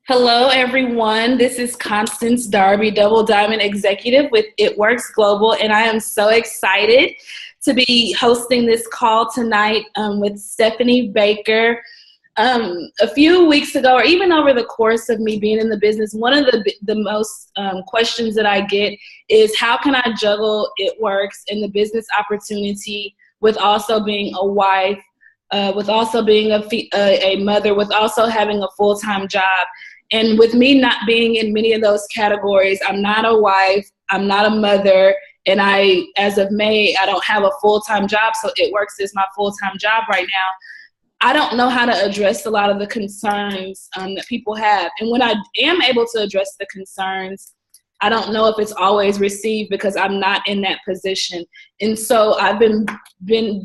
Hello, everyone. This is Constance Darby, Double Diamond Executive with It Works Global, and I am so excited to be hosting this call tonight with Stacy Baker. A few weeks ago, or even over the course of me being in the business, one of the most questions that I get is how can I juggle It Works and the business opportunity with also being a wife, with also being a mother, with also having a full-time job. And with me not being in many of those categories, I'm not a wife, I'm not a mother, and as of May, I don't have a full-time job, so It Works is my full-time job right now. I don't know how to address a lot of the concerns that people have. And when I am able to address the concerns, I don't know if it's always received because I'm not in that position. And so I've been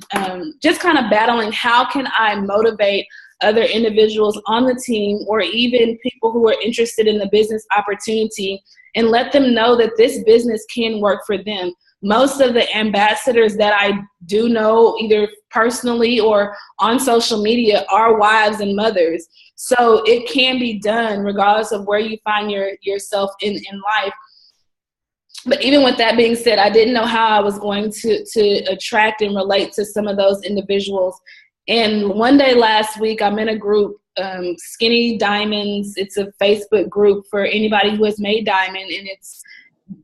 just kind of battling how can I motivate other individuals on the team or even people who are interested in the business opportunity and let them know that this business can work for them. Most of the ambassadors that I do know, either personally or on social media, are wives and mothers. So it can be done regardless of where you find yourself in life. But even with that being said, I didn't know how I was going to attract and relate to some of those individuals. And one day last week, I'm in a group, Skinny Diamonds. It's a Facebook group for anybody who has made diamond, and it's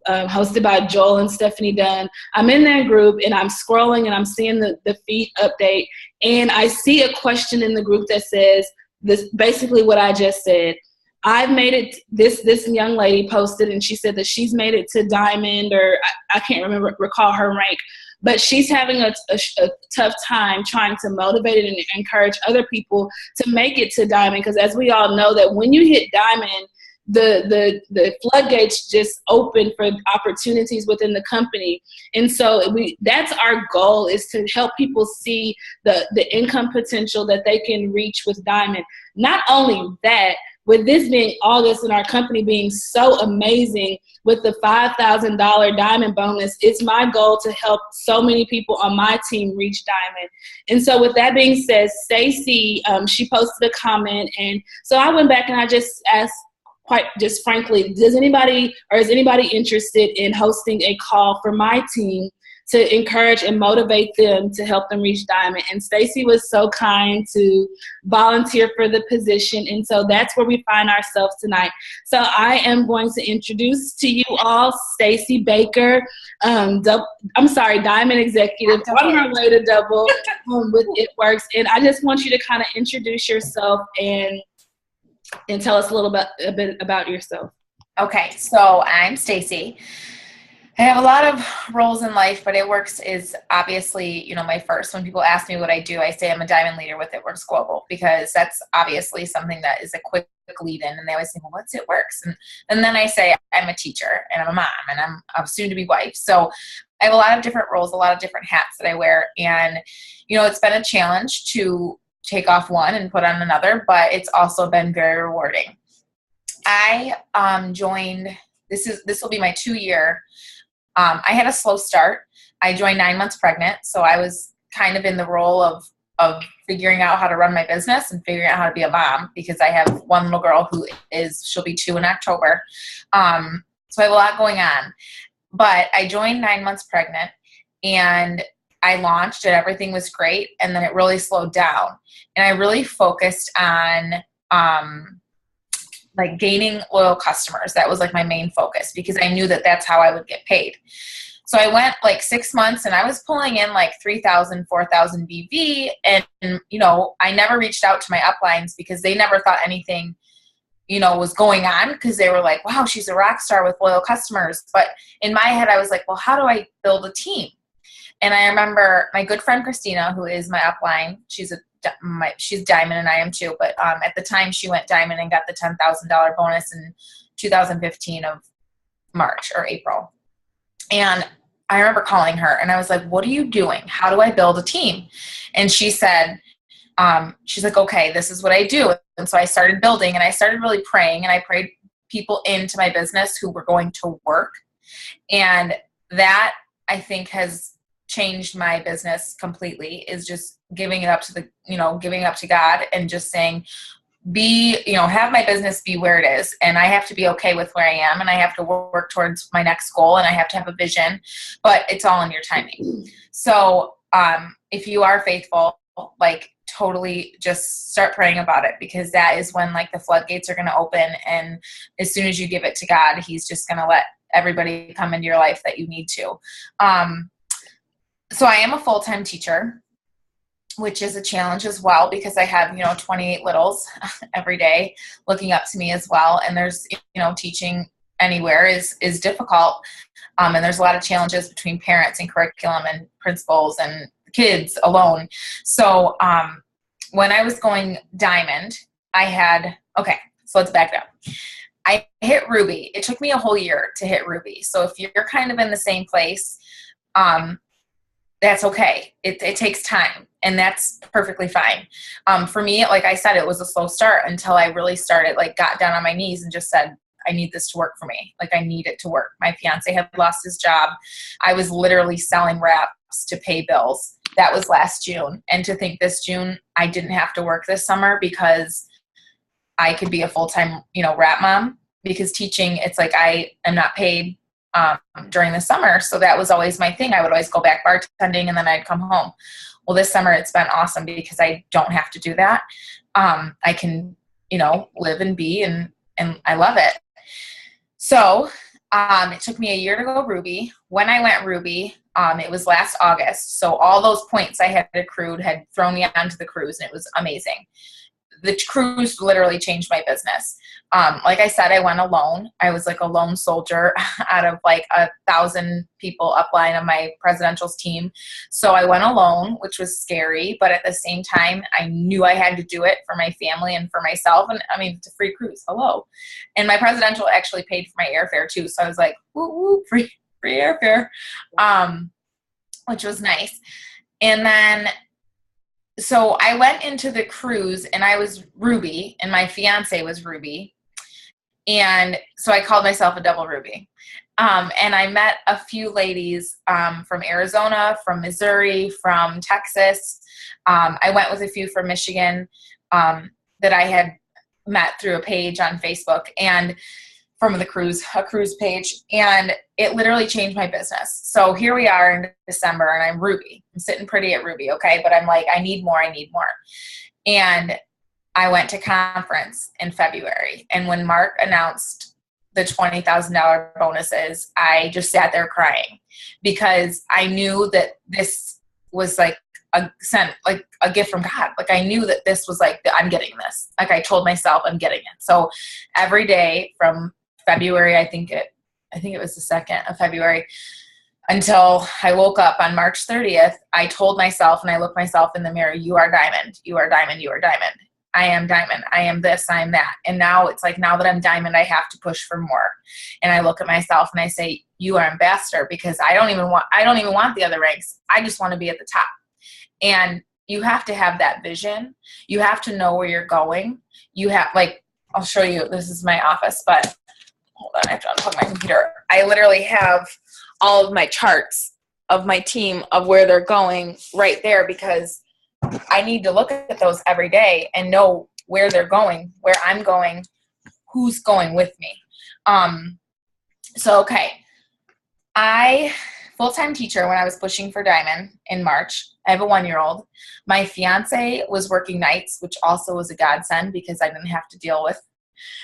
hosted by Joel and Stephanie Dunn. I'm in that group, and I'm scrolling, and I'm seeing the feed update, and I see a question in the group that says this, basically what I just said. I've made it, this young lady posted, and she said that she's made it to diamond, or I can't recall her rank, but she's having a tough time trying to motivate and encourage other people to make it to diamond, because as we all know that when you hit diamond, the floodgates just open for opportunities within the company. And so that's our goal, is to help people see the income potential that they can reach with diamond. Not only that, with this being August and our company being so amazing with the $5,000 diamond bonus, it's my goal to help so many people on my team reach diamond. And so with that being said, Stacy, she posted a comment, and so I went back and I just asked, quite just frankly, is anybody interested in hosting a call for my team to encourage and motivate them to help them reach diamond? And Stacy was so kind to volunteer for the position. And so that's where we find ourselves tonight. So I am going to introduce to you all Stacy Baker, Diamond Executive, on her way to double with It Works. And I just want you to kind of introduce yourself and tell us a bit about yourself. Okay, so I'm Stacy. I have a lot of roles in life, but It Works is obviously, my first. When people ask me what I do, I say I'm a diamond leader with It Works Global, because that's obviously something that is a quick lead in, and they always think, well, what's It Works? And then I say I'm a teacher, and I'm a mom, and I'm a soon-to-be wife. So I have a lot of different roles, a lot of different hats that I wear, and, it's been a challenge to take off one and put on another, but it's also been very rewarding. I joined, this will be my 2-year. I had a slow start. I joined 9 months pregnant, so I was kind of in the role of figuring out how to run my business and figuring out how to be a mom, because I have one little girl she'll be 2 in October. So I have a lot going on. But I joined 9 months pregnant, and I launched, and everything was great, and then it really slowed down. And I really focused on gaining loyal customers. That was my main focus, because I knew that that's how I would get paid. So I went 6 months, and I was pulling in 3,000, 4,000 BV. And, I never reached out to my uplines because they never thought anything, was going on, because they were like, wow, she's a rock star with loyal customers. But in my head, I was like, well, how do I build a team? And I remember my good friend Christina, who is my upline, she's diamond, and I am too. But at the time, she went diamond and got the $10,000 bonus in 2015 of March or April. And I remember calling her, and I was like, what are you doing? How do I build a team? And she said, she's like, okay, this is what I do. And so I started building, and I started really praying, and I prayed people into my business who were going to work. And that, I think, has changed my business completely, is just giving it up to God and just saying, have my business be where it is, and I have to be okay with where I am, and I have to work towards my next goal, and I have to have a vision, but it's all in your timing. So if you are faithful, like totally just start praying about it, because that is when like the floodgates are going to open. And as soon as you give it to God, he's just going to let everybody come into your life that you need to. So I am a full-time teacher, which is a challenge as well, because I have, 28 littles every day looking up to me as well. And there's, teaching anywhere is difficult. And there's a lot of challenges between parents and curriculum and principals and kids alone. So when I was going diamond, so let's back up. I hit Ruby. It took me a whole year to hit Ruby. So if you're kind of in the same place, that's okay. It takes time, and that's perfectly fine. For me, like I said, it was a slow start until I really started, like got down on my knees and just said, I need this to work for me. Like I need it to work. My fiance had lost his job. I was literally selling wraps to pay bills. That was last June. And to think this June, I didn't have to work this summer because I could be a full-time, wrap mom, because teaching, it's like I am not paid during the summer. So that was always my thing. I would always go back bartending and then I'd come home. Well, this summer it's been awesome because I don't have to do that. I can, live and be, and I love it. So it took me a year to go Ruby. When I went Ruby, it was last August. So all those points I had accrued had thrown me onto the cruise, and it was amazing. The cruise literally changed my business. Like I said, I went alone. I was like a lone soldier out of like 1,000 people upline of my presidential's team. So I went alone, which was scary, but at the same time, I knew I had to do it for my family and for myself. And I mean, it's a free cruise. Hello. And my presidential actually paid for my airfare too. So I was like, woo, woo, free airfare, which was nice. And then so I went into the cruise, and I was Ruby, and my fiance was Ruby. And so I called myself a double Ruby. And I met a few ladies from Arizona, from Missouri, from Texas. I went with a few from Michigan that I had met through a page on Facebook, and from a cruise page, and it literally changed my business. So here we are in December, and I'm Ruby. I'm sitting pretty at Ruby, okay? But I'm like, I need more. And I went to conference in February, and when Mark announced the $20,000 bonuses, I just sat there crying, because I knew that this was like a gift from God. Like I knew that this was like, I'm getting this. Like I told myself I'm getting it. So every day from February, I think it was the 2nd of February, until I woke up on March 30th, I told myself, and I looked myself in the mirror, you are diamond, you are diamond, you are diamond. I am diamond. I am this, I am that. And now it's like, now that I'm diamond, I have to push for more. And I look at myself and I say, you are ambassador, because I don't even want the other ranks. I just want to be at the top. And you have to have that vision. You have to know where you're going. You have, like, I'll show you, this is my office, but hold on, I have to unplug my computer. I literally have all of my charts of my team of where they're going right there, because I need to look at those every day and know where they're going, where I'm going, who's going with me. Okay. Full-time teacher when I was pushing for Diamond in March. I have a 1-year-old. My fiance was working nights, which also was a godsend, because I didn't have to deal with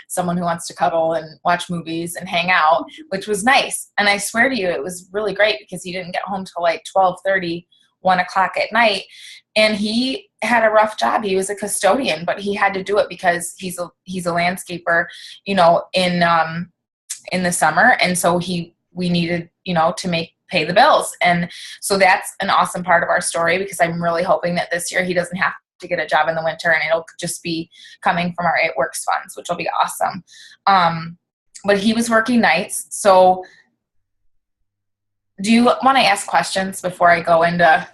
someone who wants to cuddle and watch movies and hang out, which was nice. And I swear to you, it was really great, because he didn't get home till like 12:30, 1 o'clock at night. And he had a rough job. He was a custodian, but he had to do it because he's a landscaper, in the summer. And so we needed, to pay the bills. And so that's an awesome part of our story, because I'm really hoping that this year he doesn't have to get a job in the winter, and it'll just be coming from our It Works funds, which will be awesome. But he was working nights. So do you want to ask questions before I go into,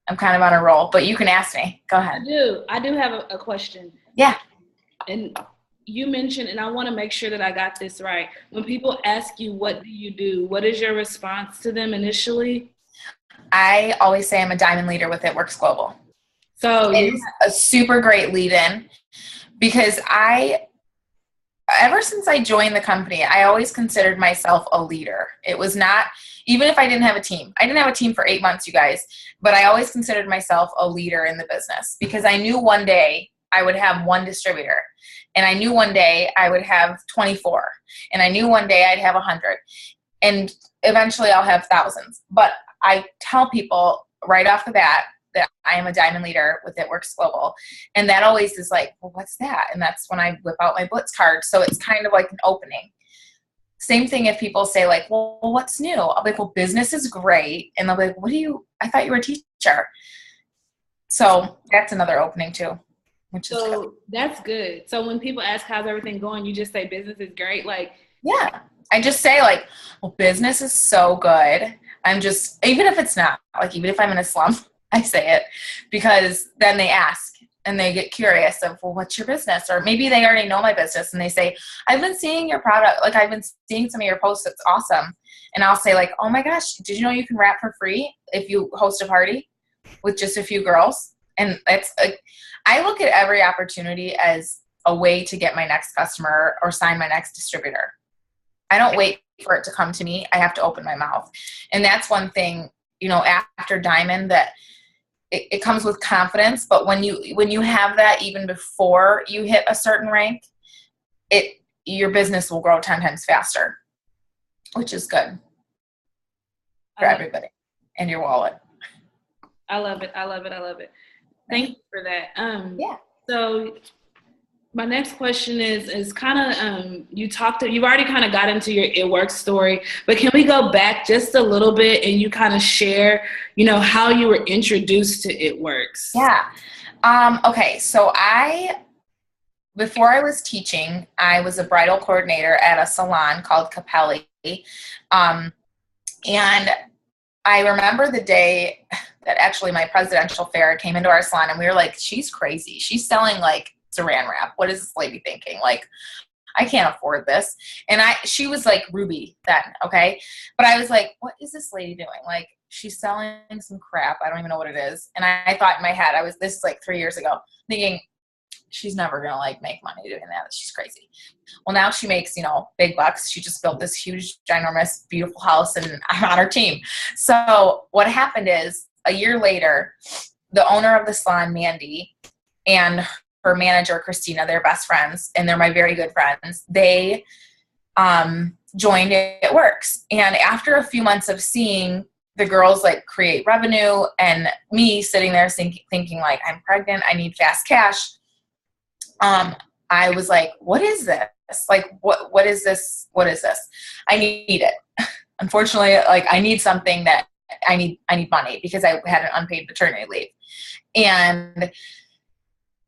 I'm kind of on a roll, but you can ask me. Go ahead. I do have a question. Yeah. And you mentioned, and I want to make sure that I got this right, when people ask you, what do you do? What is your response to them initially? I always say I'm a diamond leader with It Works Global. So it's a super great lead-in, because ever since I joined the company, I always considered myself a leader. It was not, even if I didn't have a team. I didn't have a team for 8 months, you guys, but I always considered myself a leader in the business because I knew one day I would have one distributor, and I knew one day I would have 24, and I knew one day I'd have 100, and eventually I'll have thousands. But I tell people right off the bat that I am a diamond leader with It Works Global. And that always is like, well, what's that? And that's when I whip out my Blitz card. So it's kind of like an opening. Same thing if people say like, well, what's new? I'll be like, well, business is great. And they'll be like, I thought you were a teacher. So that's another opening too, which is good. That's good. So when people ask how's everything going, you just say business is great. Like, yeah, I just say like, well, business is so good. Even if it's not, like, even if I'm in a slump, I say it because then they ask and they get curious of, well, what's your business? Or maybe they already know my business and they say, I've been seeing your product. Like, I've been seeing some of your posts. It's awesome. And I'll say like, oh my gosh, did you know you can rap for free if you host a party with just a few girls? And I look at every opportunity as a way to get my next customer or sign my next distributor. I don't wait for it to come to me. I have to open my mouth. And that's one thing, after Diamond, that it comes with confidence. But when you have that, even before you hit a certain rank, your business will grow 10 times faster, which is good for everybody and your wallet. I love it. I love it. I love it. Thank you for that. Yeah. So my next question is kind of, you've already kind of got into your It Works story, but can we go back just a little bit and you kind of share, how you were introduced to It Works? Yeah. Okay. So before I was teaching, I was a bridal coordinator at a salon called Capelli. And I remember the day that actually my presidential fair came into our salon and we were like, she's crazy. She's selling like Saran wrap. What is this lady thinking? Like, I can't afford this. And she was like Ruby then, okay? But I was like, what is this lady doing? Like, she's selling some crap. I don't even know what it is. And I thought in my head, this is like 3 years ago, thinking, she's never going to like make money doing that. She's crazy. Well, now she makes, big bucks. She just built this huge, ginormous, beautiful house and I'm on her team. So what happened is a year later, the owner of the salon, Mandy, and her manager, Christina, they're best friends and they're my very good friends. They joined It Works. And after a few months of seeing the girls like create revenue and me sitting there thinking like, I'm pregnant, I need fast cash. I was like, what is this? Like, what is this? What is this? I need it. Unfortunately, like I need something that I need money because I had an unpaid maternity leave. And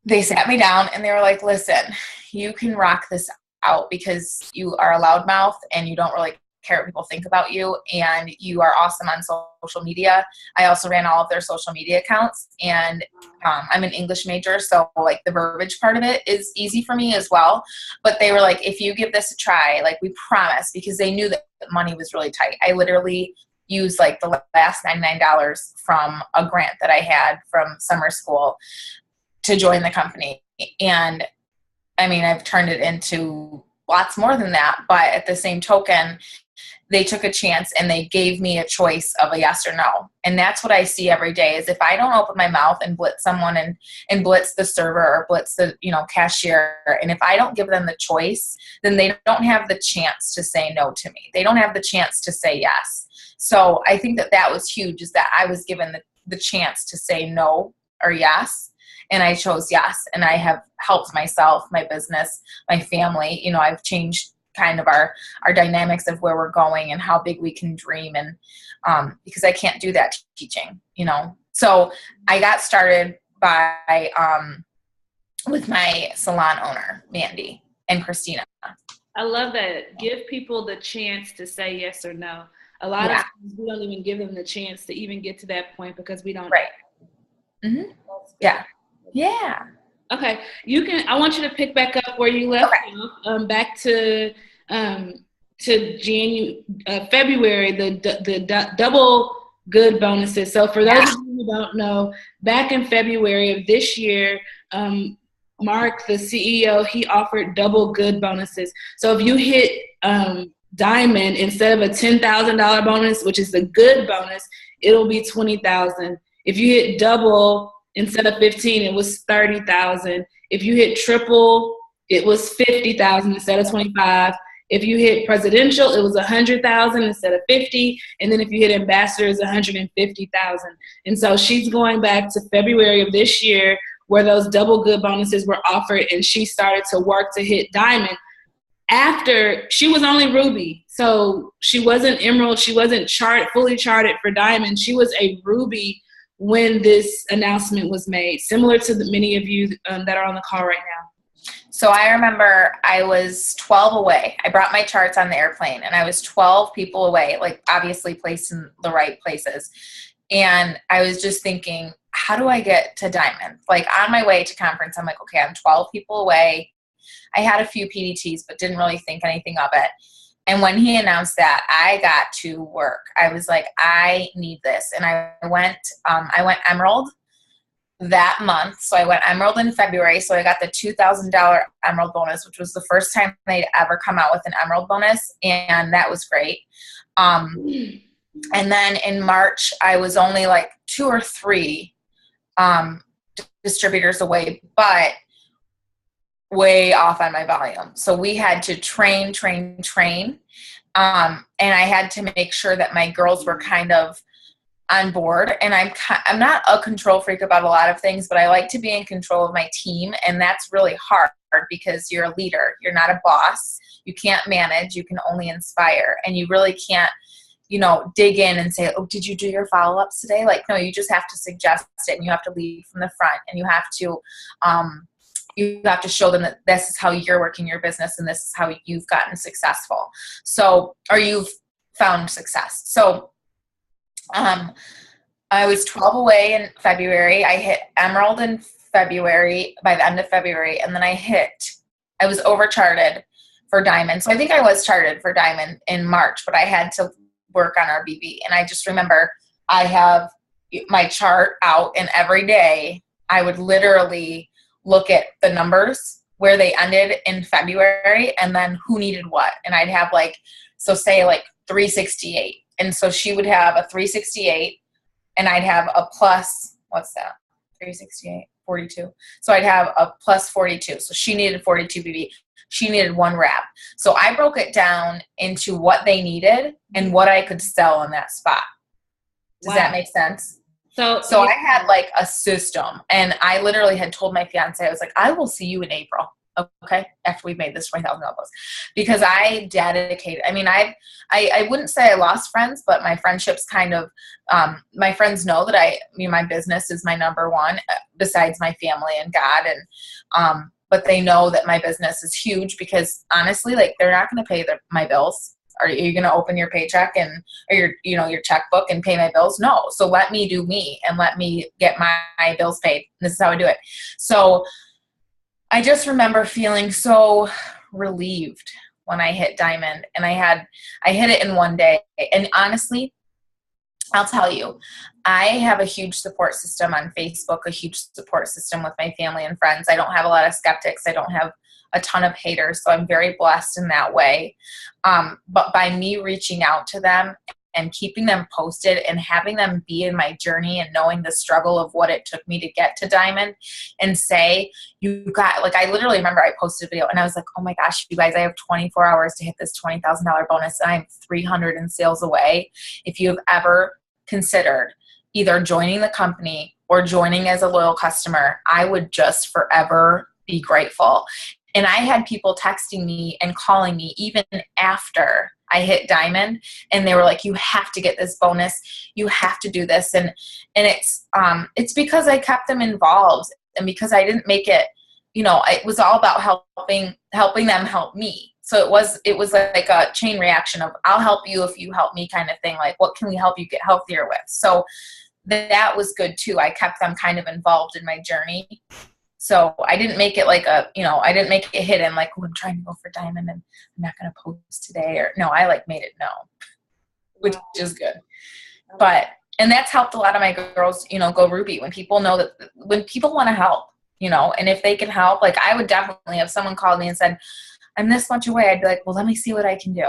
they sat me down and they were like, listen, you can rock this out because you are a loudmouth and you don't really care what people think about you and you are awesome on social media. I also ran all of their social media accounts and I'm an English major, so like the verbiage part of it is easy for me as well. But they were like, if you give this a try, like we promise, because they knew that money was really tight. I literally used like the last $99 from a grant that I had from summer school to join the company. And I mean, I've turned it into lots more than that, but at the same token, they took a chance and they gave me a choice of a yes or no. And that's what I see every day is if I don't open my mouth and blitz someone and blitz the server or blitz the, cashier. And if I don't give them the choice, then they don't have the chance to say no to me. They don't have the chance to say yes. So I think that was huge is that I was given the chance to say no or yes. And I chose yes. And I have helped myself, my business, my family. I've changed kind of our dynamics of where we're going and how big we can dream. And because I can't do that teaching, So I got started by with my salon owner, Mandy and Christina. I love that. Give people the chance to say yes or no. A lot of times we don't even give them the chance to even get to that point because we don't. Right. Mm-hmm. Yeah. Yeah. Okay. I want you to pick back up where you left off, back to February, the double good bonuses. So for those of you who don't know, back in February of this year, Mark, the CEO, he offered double good bonuses. So if you hit diamond, instead of a $10,000 bonus, which is the good bonus, it'll be $20,000. If you hit double, instead of 15, it was 30,000. If you hit triple, it was 50,000 instead of 25. If you hit presidential, it was 100,000 instead of 50. And then if you hit ambassador, it's 150,000. And so she's going back to February of this year where those double good bonuses were offered, and she started to work to hit diamond. After she was only ruby, so she wasn't emerald, she wasn't fully charted for diamond. She was a ruby when this announcement was made, similar to many of you that are on the call right now. So I remember I was 12 away. I brought my charts on the airplane, and I was 12 people away, like obviously placed in the right places. And I was just thinking, how do I get to diamond? Like on my way to conference, I'm like, okay, I'm 12 people away. I had a few PDTs, but didn't really think anything of it. And when he announced that, I got to work. I was like, I need this. And I went emerald that month. So I went emerald in February. So I got the $2,000 emerald bonus, which was the first time they'd ever come out with an emerald bonus. And that was great. And then in March, I was only like 2 or 3 distributors away, but way off on my volume. So we had to train. And I had to make sure that my girls were kind of on board. And I'm not a control freak about a lot of things, but I like to be in control of my team. And that's really hard because you're a leader. You're not a boss. You can't manage. You can only inspire. And you really can't, dig in and say, oh, did you do your follow-ups today? Like, no, you just have to suggest it, and you have to lead from the front, and you have to show them that this is how you're working your business and this is how you've gotten successful. So, or you've found success. So, I was 12 away in February. I hit emerald in February, by the end of February, and then I was overcharted for diamond. So I think I was charted for diamond in March, but I had to work on our BB. And I just remember I have my chart out, and every day I would literally look at the numbers where they ended in February and then who needed what. And I'd have say 368. And so she would have a 368 and I'd have a plus, what's that? 368, 42. So I'd have a plus 42. So she needed 42 BB. She needed 1 wrap. So I broke it down into what they needed and what I could sell in that spot. Does that make sense? So I had a system, and I literally had told my fiance, I was like, I will see you in April. Okay. After we made this $20,000 post, because I dedicated, I wouldn't say I lost friends, but my friendships kind of, my friends know that my business is my number one besides my family and God. And, but they know that my business is huge because honestly, they're not going to pay my bills. Are you going to open your paycheck or your checkbook and pay my bills? No. So let me do me and let me get my bills paid. This is how I do it. So I just remember feeling so relieved when I hit diamond, and I hit it in one day. And honestly, I'll tell you, I have a huge support system on Facebook, a huge support system with my family and friends. I don't have a lot of skeptics. I don't have a ton of haters. So I'm very blessed in that way. But by me reaching out to them and keeping them posted and having them be in my journey and knowing the struggle of what it took me to get to diamond and say, I literally remember I posted a video and I was like, oh my gosh, you guys, I have 24 hours to hit this $20,000 bonus and I'm 300 in sales away. If you've ever considered either joining the company or joining as a loyal customer, I would just forever be grateful. And I had people texting me and calling me even after I hit diamond, and they were like, you have to get this bonus. You have to do this. And it's because I kept them involved, and because I didn't make it, it was all about helping them help me. So it was like a chain reaction of I'll help you if you help me kind of thing. Like, what can we help you get healthier with? So that was good too. I kept them kind of involved in my journey. So I didn't make it I didn't make it hidden, I'm trying to go for diamond and I'm not going to post today, or no, I made it known, which is good. And that's helped a lot of my girls, go ruby when people know that, when people want to help, and if they can help, like I would definitely, if someone called me and said, I'm this much away, I'd be like, well, let me see what I can do.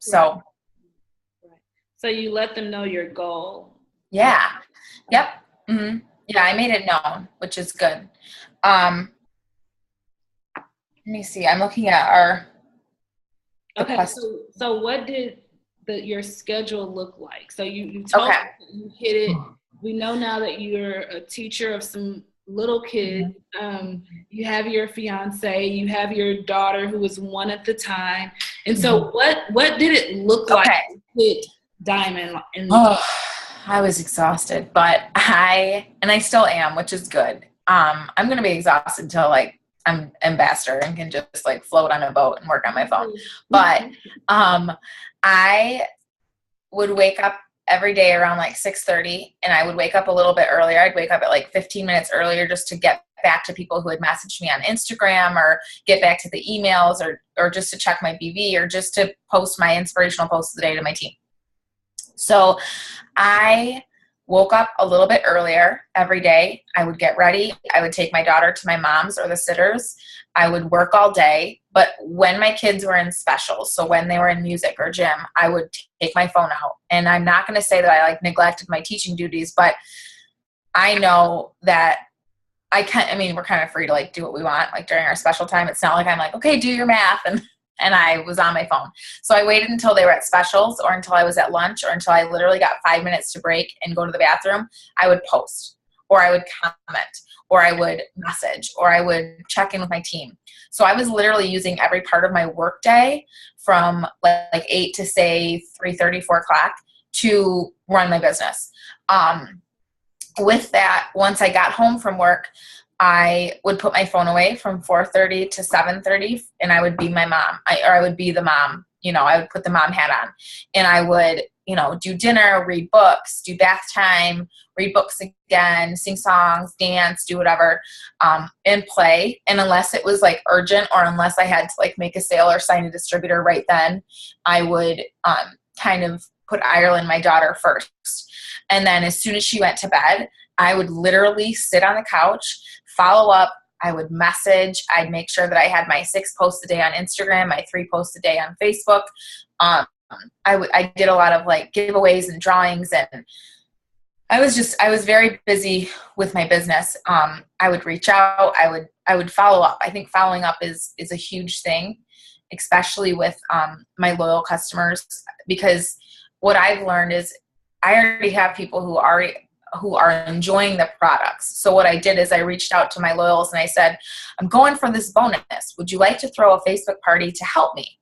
So. Right. So you let them know your goal. Yeah. Yep. Mm-hmm. Yeah. I made it known, which is good. Let me see. I'm looking at our. Okay. So what did your schedule look like? So you told us that you hit it. We know now that you're a teacher of some little kids. You have your fiance, you have your daughter who was 1 at the time. And so what did it look like to hit Diamond? I was exhausted, but I still am, which is good. I'm going to be exhausted until like I'm ambassador and can just like float on a boat and work on my phone. But I would wake up every day around like 6:30, and I would wake up a little bit earlier. I'd wake up at like 15 minutes earlier just to get back to people who had messaged me on Instagram, or get back to the emails, or just to check my BV, or just to post my inspirational post of the day to my team. So I woke up a little bit earlier every day. I would get ready. I would take my daughter to my mom's or the sitters. I would work all day. But when my kids were in specials, so when they were in music or gym, I would take my phone out. And I'm not going to say that I like neglected my teaching duties, but I know that we're kind of free to like do what we want. Like during our special time, it's not like I'm like, okay, do your math. And I was on my phone. So I waited until they were at specials, or until I was at lunch, or until I literally got 5 minutes to break and go to the bathroom. I would post, or I would comment, or I would message, or I would check in with my team. So I was literally using every part of my work day from like 8 to say 3:30, 4 o'clock to run my business. With that, once I got home from work, I would put my phone away from 4:30 to 7:30, and I would be my mom, I would be the mom. I would put the mom hat on, and I would, do dinner, read books, do bath time, read books again, sing songs, dance, do whatever, and play. And unless it was like urgent, or unless I had to like make a sale or sign a distributor right then, I would kind of put Ireland, my daughter, first. And then as soon as she went to bed, I would literally sit on the couch, follow up. I would message. I'd make sure that I had my 6 posts a day on Instagram, my 3 posts a day on Facebook. I did a lot of like giveaways and drawings, and I was very busy with my business. I would reach out. I would follow up. I think following up is a huge thing, especially with my loyal customers, because what I've learned is I already have people who are enjoying the products. So what I did is I reached out to my loyals and I said, I'm going for this bonus. Would you like to throw a Facebook party to help me?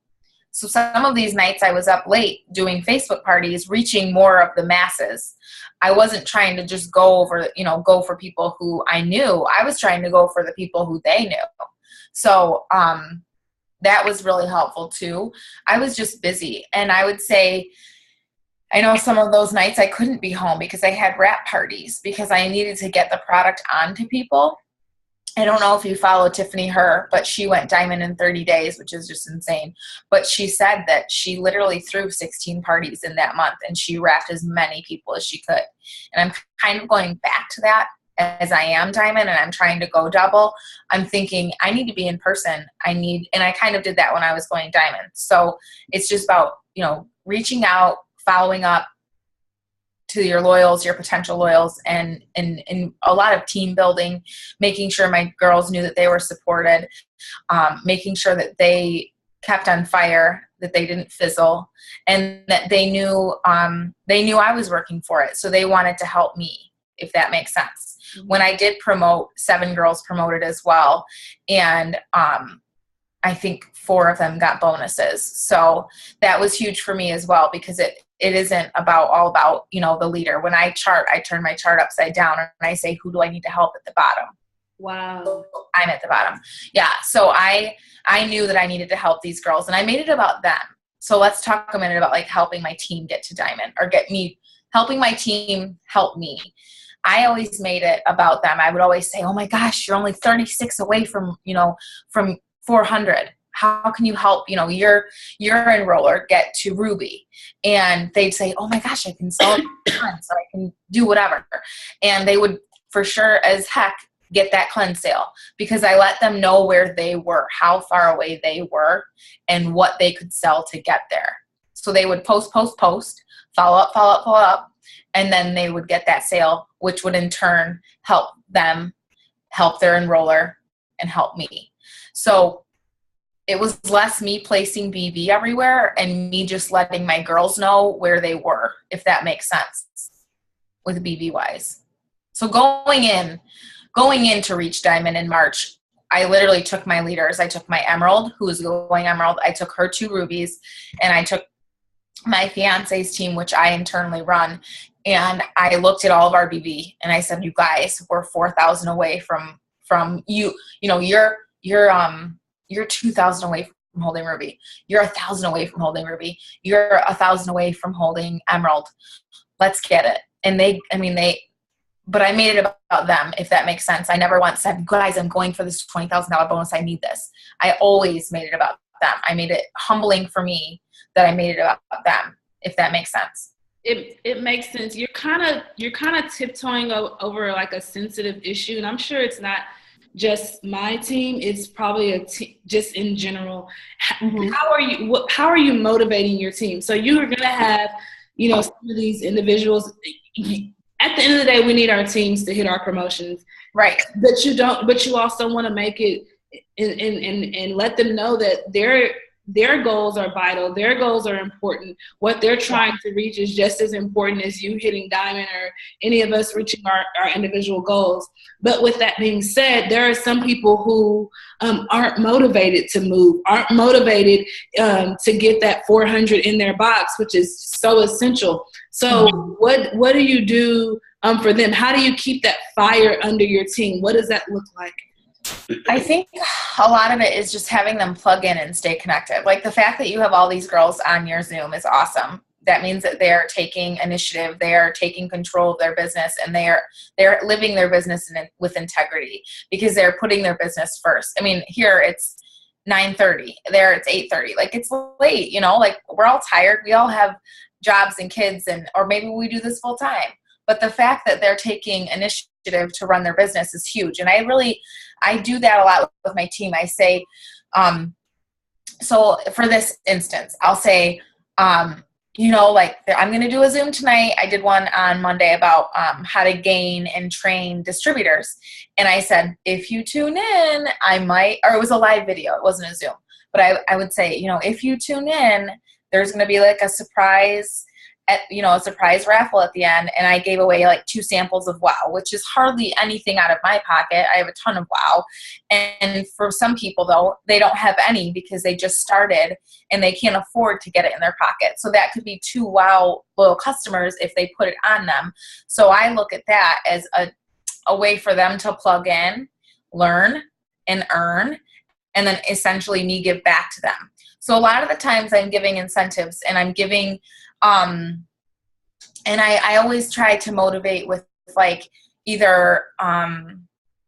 So some of these nights I was up late doing Facebook parties, reaching more of the masses. I wasn't trying to just go for people who I knew. I was trying to go for the people who they knew. So that was really helpful too. I was just busy. And I would say, I know some of those nights I couldn't be home because I had wrap parties, because I needed to get the product onto people. I don't know if you follow Tiffany Herr, but she went diamond in 30 days, which is just insane. But she said that she literally threw 16 parties in that month, and she wrapped as many people as she could. And I'm kind of going back to that as I am diamond, and I'm trying to go double. I'm thinking I need to be in person. And I kind of did that when I was going diamond. So it's just about, reaching out, following up to your loyals, your potential loyals, and a lot of team building, making sure my girls knew that they were supported, making sure that they kept on fire, that they didn't fizzle, and that they knew I was working for it. So they wanted to help me, if that makes sense. Mm-hmm. When I did promote, 7 girls promoted as well. And I think 4 of them got bonuses. So that was huge for me as well, because it isn't all about, the leader. When I chart, I turn my chart upside down and I say, who do I need to help at the bottom? Wow. I'm at the bottom. Yeah. So I knew that I needed to help these girls, and I made it about them. So let's talk a minute about like helping my team get to diamond, or helping my team help me. I always made it about them. I would always say, oh my gosh, you're only 36 away from 400. How can you help, your enroller get to Ruby? And they'd say, oh my gosh, I can sell it, or I can do whatever. And they would for sure as heck get that cleanse sale, because I let them know where they were, how far away they were, and what they could sell to get there. So they would post, follow up, and then they would get that sale, which would in turn help them, help their enroller, and help me. So it was less me placing BB everywhere and me just letting my girls know where they were, if that makes sense with BB wise. So going in to reach Diamond in March, I literally took my leaders. I took my Emerald, who was going Emerald. I took her 2 Rubies, and I took my fiance's team, which I internally run. And I looked at all of our BB and I said, you guys, we're 4,000 away from you. You know, you're 2,000 away from holding Ruby. You're 1,000 away from holding Ruby. You're 1,000 away from holding Emerald. Let's get it. And but I made it about them, if that makes sense. I never once said, guys, I'm going for this $20,000 bonus. I need this. I always made it about them. I made it humbling for me that I made it about them, if that makes sense. It makes sense. You're kind of tiptoeing over like a sensitive issue, and I'm sure it's not just my team. It's probably just in general. Mm-hmm. How are you motivating your team? So you are going to have, some of these individuals. At the end of the day, we need our teams to hit our promotions, right? But you also want to make it and let them know that their goals are vital. Their goals are important. What they're trying to reach is just as important as you hitting Diamond or any of us reaching our individual goals. But with that being said, there are some people who aren't motivated to move, aren't motivated to get that 400 in their box, which is so essential. So what do you do for them? How do you keep that fire under your team? What does that look like? I think a lot of it is just having them plug in and stay connected. Like the fact that you have all these girls on your Zoom is awesome. That means that they're taking initiative, they are taking control of their business, and they're living their business with integrity, because they're putting their business first. I mean, here it's 9:30, there it's 8:30. Like, it's late, like we're all tired. We all have jobs and kids, or maybe we do this full time. But the fact that they're taking initiative to run their business is huge. And I do that a lot with my team. I say, so for this instance, I'll say, I'm going to do a Zoom tonight. I did one on Monday about how to gain and train distributors. And I said, if you tune in, or it was a live video. It wasn't a Zoom. But I would say, if you tune in, there's going to be like a surprise raffle at the end. And I gave away like 2 samples of WOW, which is hardly anything out of my pocket. I have a ton of WOW. And for some people though, they don't have any because they just started and they can't afford to get it in their pocket. So that could be 2 WOW loyal customers if they put it on them. So I look at that as a way for them to plug in, learn, and earn, and then essentially me give back to them. So a lot of the times I'm giving incentives, and I'm giving and I always try to motivate with like either,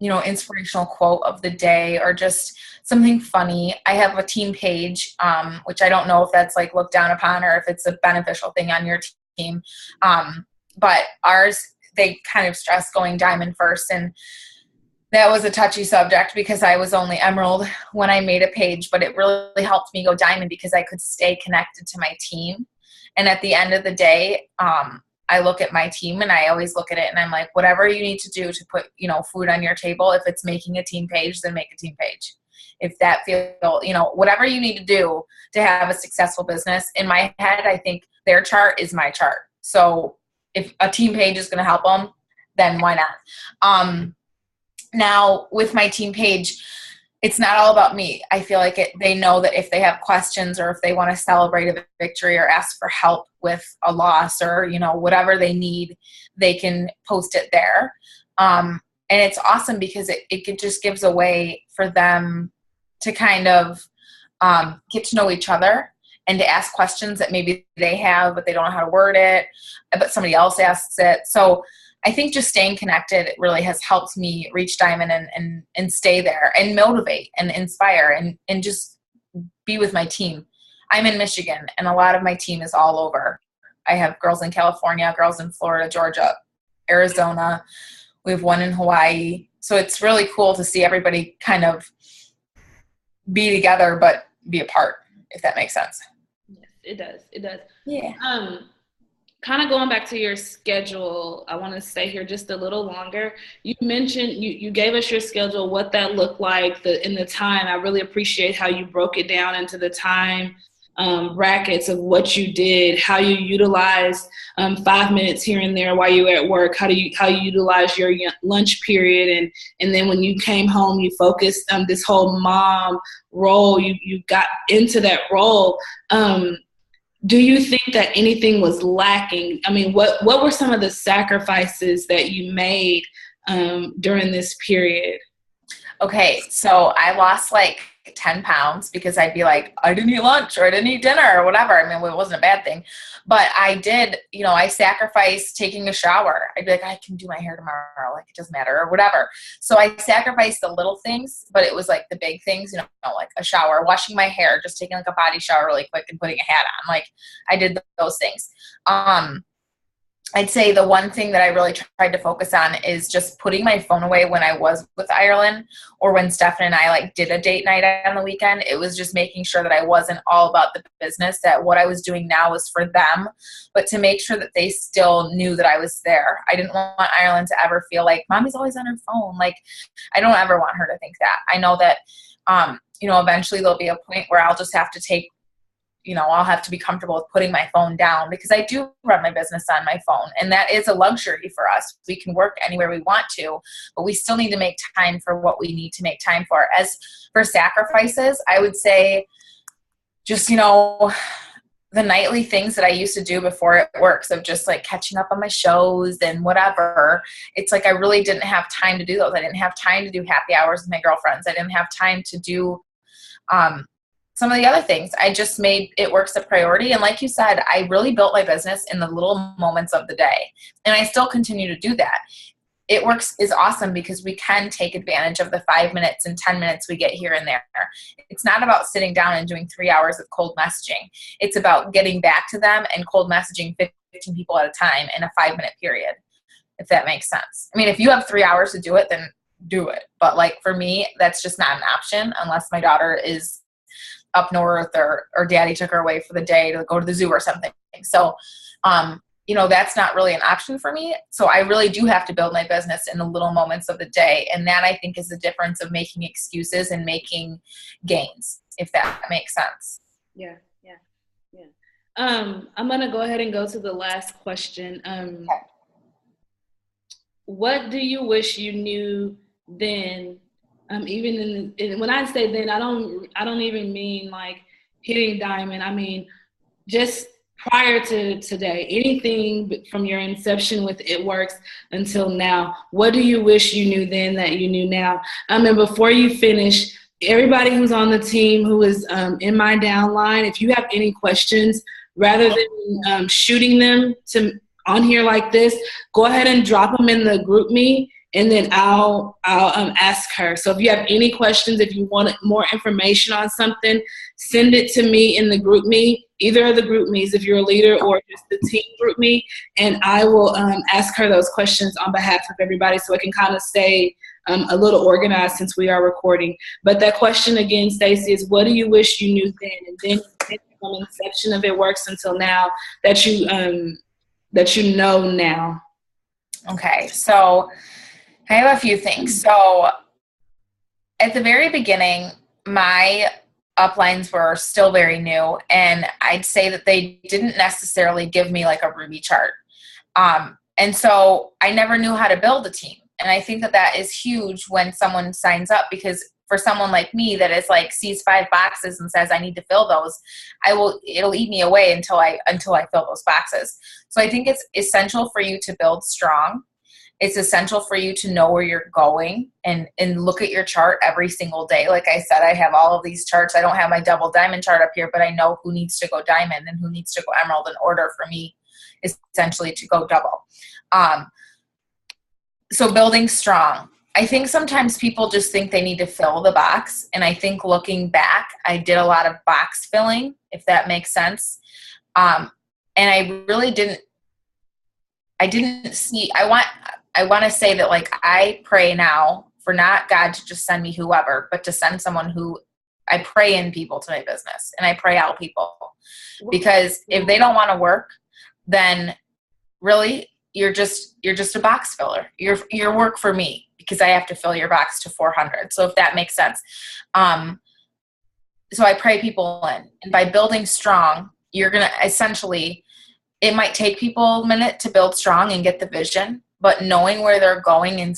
inspirational quote of the day or just something funny. I have a team page, which I don't know if that's like looked down upon or if it's a beneficial thing on your team. But ours, they kind of stress going Diamond first. And that was a touchy subject because I was only Emerald when I made a page, but it really helped me go Diamond because I could stay connected to my team. And at the end of the day, I look at my team and I always look at it and I'm like, whatever you need to do to put, food on your table, if it's making a team page, then make a team page. If that whatever you need to do to have a successful business. In my head, I think their chart is my chart. So if a team page is going to help them, then why not? Now with my team page, it's not all about me. I feel like they know that if they have questions or if they want to celebrate a victory or ask for help with a loss or, whatever they need, they can post it there. And it's awesome because it just gives a way for them to kind of get to know each other and to ask questions that maybe they have, but they don't know how to word it, but somebody else asks it. So I think just staying connected really has helped me reach Diamond and stay there and motivate and inspire and just be with my team. I'm in Michigan and a lot of my team is all over. I have girls in California, girls in Florida, Georgia, Arizona. We have one in Hawaii. So it's really cool to see everybody kind of be together, but be apart, if that makes sense. Yes, it does. It does. Yeah. Kind of going back to your schedule, I want to stay here just a little longer. You mentioned you gave us your schedule, what that looked like, in the time. I really appreciate how you broke it down into the time brackets of what you did, how you utilized 5 minutes here and there while you were at work, how you utilize your lunch period, and then when you came home, you focused this whole mom role. You got into that role. Do you think that anything was lacking? I mean, what were some of the sacrifices that you made during this period? Okay, so I lost like 10 pounds because I'd be like, I didn't eat lunch or I didn't eat dinner or whatever. I mean, it wasn't a bad thing, but I did, I sacrificed taking a shower. I'd be like, I can do my hair tomorrow. Like, it doesn't matter or whatever. So I sacrificed the little things, but it was like the big things, like a shower, washing my hair, just taking like a body shower really quick and putting a hat on. Like, I did those things. I'd say the one thing that I really tried to focus on is just putting my phone away when I was with Ireland, or when Stefan and I like did a date night on the weekend. It was just making sure that I wasn't all about the business, that what I was doing now was for them, but to make sure that they still knew that I was there. I didn't want Ireland to ever feel like mommy's always on her phone. Like, I don't ever want her to think that. I know that, eventually there'll be a point where I'll just have to take, I'll have to be comfortable with putting my phone down, because I do run my business on my phone, and that is a luxury for us. We can work anywhere we want to, but we still need to make time for what we need to make time for. As for sacrifices, I would say just, the nightly things that I used to do before it works, of just like catching up on my shows and whatever. It's like I really didn't have time to do those. I didn't have time to do happy hours with my girlfriends. I didn't have time to do some of the other things. I just made it works a priority. And like you said, I really built my business in the little moments of the day. And I still continue to do that. It Works is awesome because we can take advantage of the 5 minutes and 10 minutes we get here and there. It's not about sitting down and doing 3 hours of cold messaging. It's about getting back to them and cold messaging 15 people at a time in a 5-minute period, if that makes sense. I mean, if you have 3 hours to do it, then do it. But like for me, that's just not an option unless my daughter is up north or daddy took her away for the day to go to the zoo or something. So, that's not really an option for me. So I really do have to build my business in the little moments of the day. And that, I think, is the difference of making excuses and making gains, if that makes sense. Yeah. I'm going to go ahead and go to the last question. Okay. What do you wish you knew then? Even when I say then, I don't even mean like hitting diamond. I mean, just prior to today, anything from your inception with It Works until now, what do you wish you knew then that you knew now? And before you finish, everybody who's on the team who is in my downline, if you have any questions, rather than shooting them on here like this, go ahead and drop them in the group me. And then I'll ask her. So if you have any questions, if you want more information on something, send it to me in the group me, either of the group me's if you're a leader, or just the team group me, and I will ask her those questions on behalf of everybody, so it can kind of stay a little organized since we are recording. But that question again, Stacy, is what do you wish you knew then? And then from inception of It Works until now that you know now. Okay, so I have a few things. So at the very beginning, my uplines were still very new, and I'd say that they didn't necessarily give me like a Ruby chart. And so I never knew how to build a team. And I think that is huge when someone signs up, because for someone like me that is like sees 5 boxes and says I need to fill those, it'll eat me away until I fill those boxes. So I think it's essential for you to build strong. It's essential for you to know where you're going and look at your chart every single day. Like I said, I have all of these charts. I don't have my double diamond chart up here, but I know who needs to go diamond and who needs to go emerald in order for me essentially to go double. So building strong. I think sometimes people just think they need to fill the box. And I think looking back, I did a lot of box filling, if that makes sense. And I really didn't see, I want to say that like I pray now for not God to just send me whoever, but to send someone who I pray in people to my business, and I pray out people. Because if they don't want to work, then really you're just a box filler. You're work for me because I have to fill your box to 400. So if that makes sense. So I pray people in, and by building strong, you're going to essentially, it might take people a minute to build strong and get the vision, but knowing where they're going and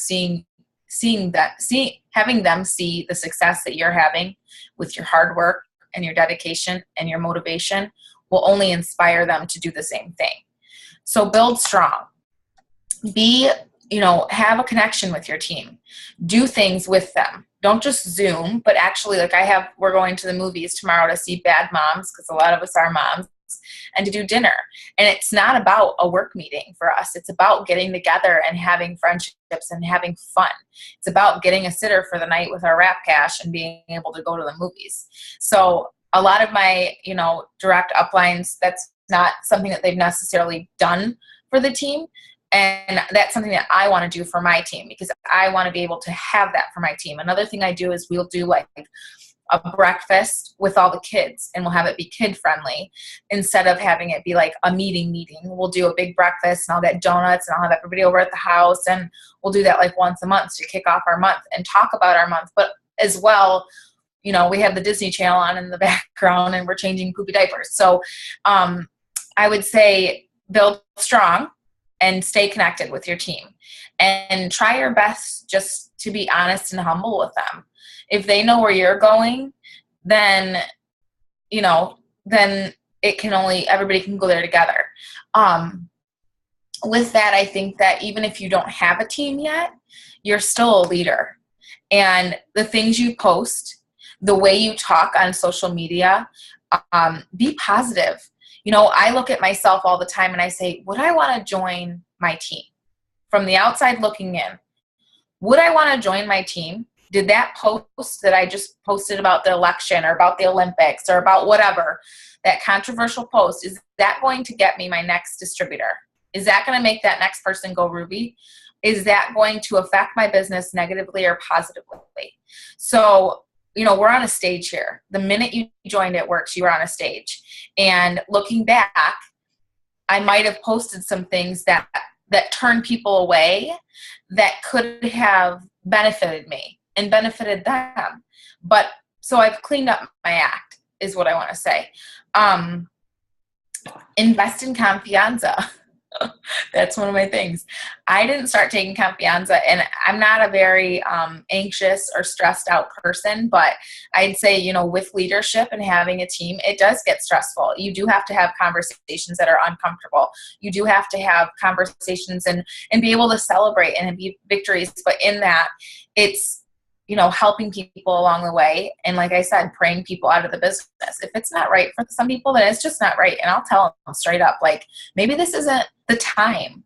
having them see the success that you're having with your hard work and your dedication and your motivation will only inspire them to do the same thing. So build strong. Have a connection with your team. Do things with them. Don't just Zoom, but actually, we're going to the movies tomorrow to see Bad Moms, because a lot of us are moms, and to do dinner. And it's not about a work meeting for us. It's about getting together and having friendships and having fun. It's about getting a sitter for the night with our wrap cash and being able to go to the movies. So a lot of my, direct uplines, that's not something that they've necessarily done for the team. And that's something that I want to do for my team, because I want to be able to have that for my team. Another thing I do is we'll do like a breakfast with all the kids, and we'll have it be kid friendly instead of having it be like a meeting. We'll do a big breakfast, and I'll get donuts, and I'll have everybody over at the house, and we'll do that like once a month to kick off our month and talk about our month. But as well, we have the Disney Channel on in the background, and we're changing poopy diapers. So I would say build strong and stay connected with your team, and try your best just to be honest and humble with them. If they know where you're going, then, then everybody can go there together. With that, I think that even if you don't have a team yet, you're still a leader. And the things you post, the way you talk on social media, be positive. I look at myself all the time and I say, would I want to join my team? From the outside looking in, would I want to join my team? Did that post that I just posted about the election or about the Olympics or about whatever, that controversial post, is that going to get me my next distributor? Is that going to make that next person go Ruby? Is that going to affect my business negatively or positively? So, we're on a stage here. The minute you joined It Works, you were on a stage. And looking back, I might have posted some things that turned people away that could have benefited me and benefited them. But so I've cleaned up my act, is what I want to say. Invest in confianza. That's one of my things. I didn't start taking confianza, and I'm not a very anxious or stressed out person, but I'd say, with leadership and having a team, it does get stressful. You do have to have conversations that are uncomfortable. You do have to have conversations and be able to celebrate and be victories. But in that, it's, helping people along the way. And like I said, praying people out of the business. If it's not right for some people, then it's just not right. And I'll tell them straight up, like, maybe this isn't the time.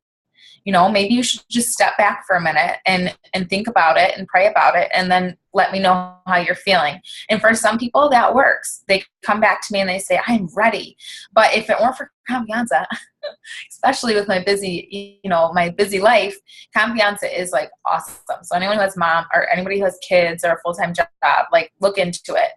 Maybe you should just step back for a minute and think about it and pray about it, and then let me know how you're feeling. And for some people, that works. They come back to me and they say, I'm ready. But if it weren't for confianza, especially with my busy life, confianza is like awesome. So anyone who has mom or anybody who has kids or a full-time job, like, look into it.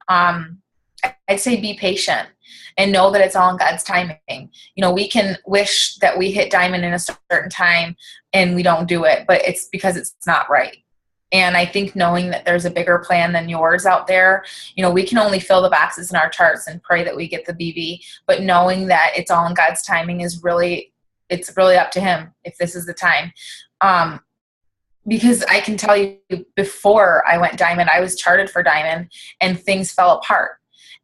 I'd say be patient and know that it's all in God's timing. We can wish that we hit diamond in a certain time and we don't do it, but it's because it's not right. And I think knowing that there's a bigger plan than yours out there, we can only fill the boxes in our charts and pray that we get the BB, but knowing that it's all in God's timing it's really up to Him if this is the time. Because I can tell you, before I went diamond, I was charted for diamond and things fell apart.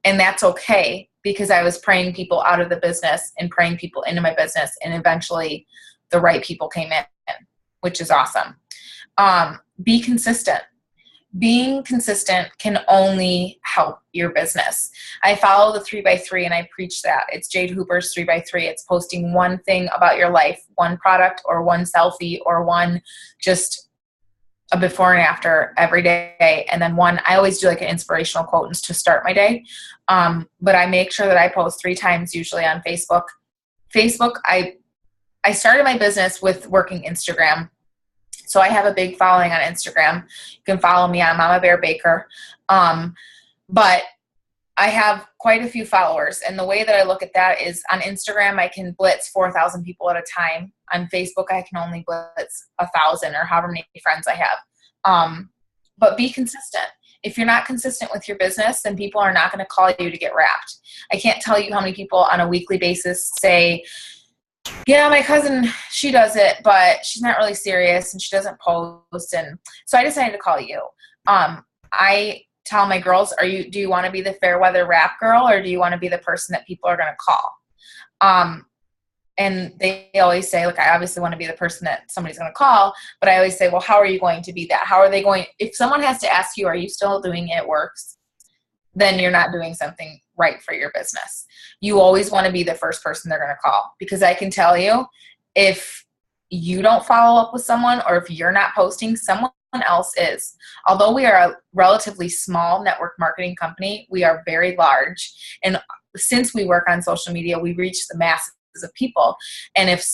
And that's okay, because I was praying people out of the business and praying people into my business, and eventually the right people came in, which is awesome. Be consistent. Being consistent can only help your business. I follow the 3x3 and I preach that. It's Jade Hooper's 3x3. It's posting one thing about your life, one product or one selfie or one just a before and after every day. And then one, I always do like an inspirational quote to start my day. But I make sure that I post 3 times usually on Facebook. I started my business with working Instagram. So I have a big following on Instagram. You can follow me on Mama Bear Baker. But I have quite a few followers. And the way that I look at that is on Instagram, I can blitz 4,000 people at a time. On Facebook, I can only blitz 1,000 or however many friends I have. But be consistent. If you're not consistent with your business, then people are not going to call you to get wrapped. I can't tell you how many people on a weekly basis say, yeah, my cousin, she does it, but she's not really serious and she doesn't post. And so I decided to call you. I tell my girls, do you want to be the fair weather wrap girl, or do you want to be the person that people are going to call? And they always say, look, I obviously want to be the person that somebody's going to call, but I always say, well, how are you going to be that? How are they going? If someone has to ask you, are you still doing It Works? Then you're not doing something right for your business. You always want to be the first person they're going to call, because I can tell you, if you don't follow up with someone, or if you're not posting, someone else is. Although we are a relatively small network marketing company, we are very large. And since we work on social media, we reach the masses of people. And if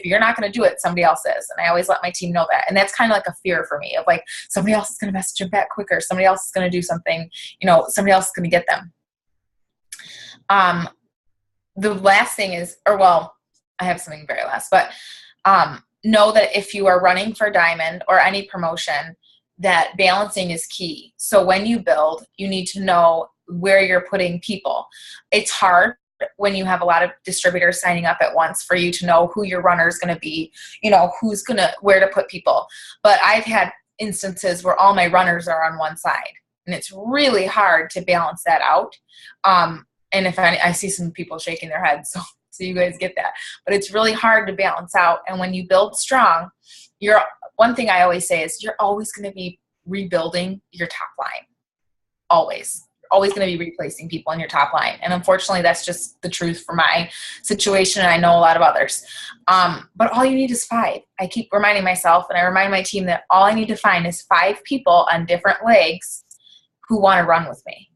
you're not going to do it, somebody else is. And I always let my team know that. And that's kind of like a fear for me of like, somebody else is going to message them back quicker. Somebody else is going to do something, somebody else is going to get them. The last thing is, I have something very last, but know that if you are running for Diamond or any promotion, that balancing is key. So when you build, you need to know where you're putting people. It's hard when you have a lot of distributors signing up at once for you to know who your runner is going to be, where to put people. But I've had instances where all my runners are on one side, and it's really hard to balance that out. And if I see some people shaking their heads, so you guys get that, but it's really hard to balance out. And when you build strong, one thing I always say is you're always going to be rebuilding your top line. Always going to be replacing people in your top line. And unfortunately, that's just the truth for my situation. And I know a lot of others. But all you need is 5. I keep reminding myself, and I remind my team, that all I need to find is 5 people on different legs who want to run with me.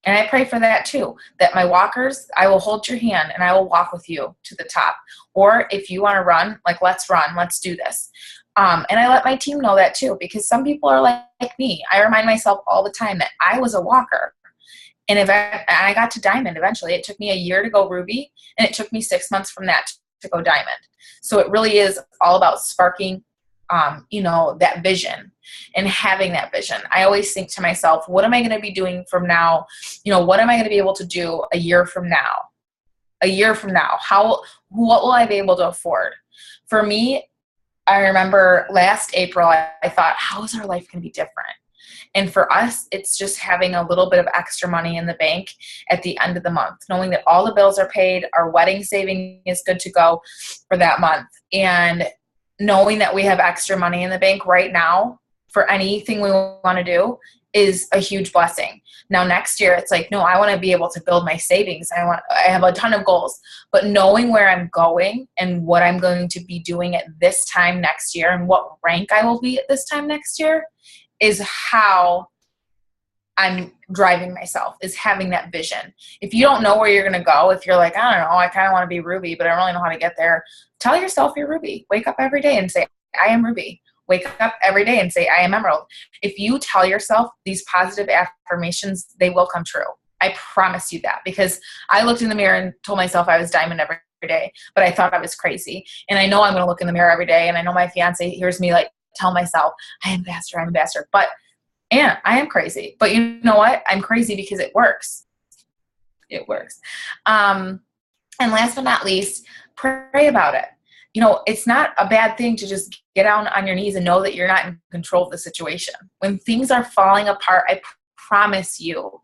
And I pray for that too, that my walkers, I will hold your hand and I will walk with you to the top. Or if you want to run, like, let's run, let's do this. And I let my team know that too, because some people are like me. I remind myself all the time that I was a walker. And I got to Diamond eventually. It took me a year to go Ruby, and it took me 6 months from that to go Diamond. So it really is all about sparking, that vision and having that vision. I always think to myself, what am I going to be doing from now? What am I going to be able to do a year from now? What will I be able to afford? For me, I remember last April, I thought, how is our life going to be different? And for us, it's just having a little bit of extra money in the bank at the end of the month, knowing that all the bills are paid, our wedding saving is good to go for that month. And knowing that we have extra money in the bank right now for anything we want to do is a huge blessing. Now, next year, it's like, no, I want to be able to build my savings. I have a ton of goals, but knowing where I'm going and what I'm going to be doing at this time next year and what rank I will be at this time next year is how I'm driving myself, is having that vision. If you don't know where you're going to go, if you're like, I don't know, I kind of want to be Ruby, but I don't really know how to get there, tell yourself you're Ruby. Wake up every day and say, I am Ruby. Wake up every day and say, I am Emerald. If you tell yourself these positive affirmations, they will come true. I promise you that, because I looked in the mirror and told myself I was Diamond every day, but I thought I was crazy. And I know I'm going to look in the mirror every day, and I know my fiance hears me tell myself, I am Ambassador. But I am crazy. But you know what? I'm crazy because it works. It works. And last but not least, pray about it. It's not a bad thing to just get down on your knees and know that you're not in control of the situation. When things are falling apart, I promise you,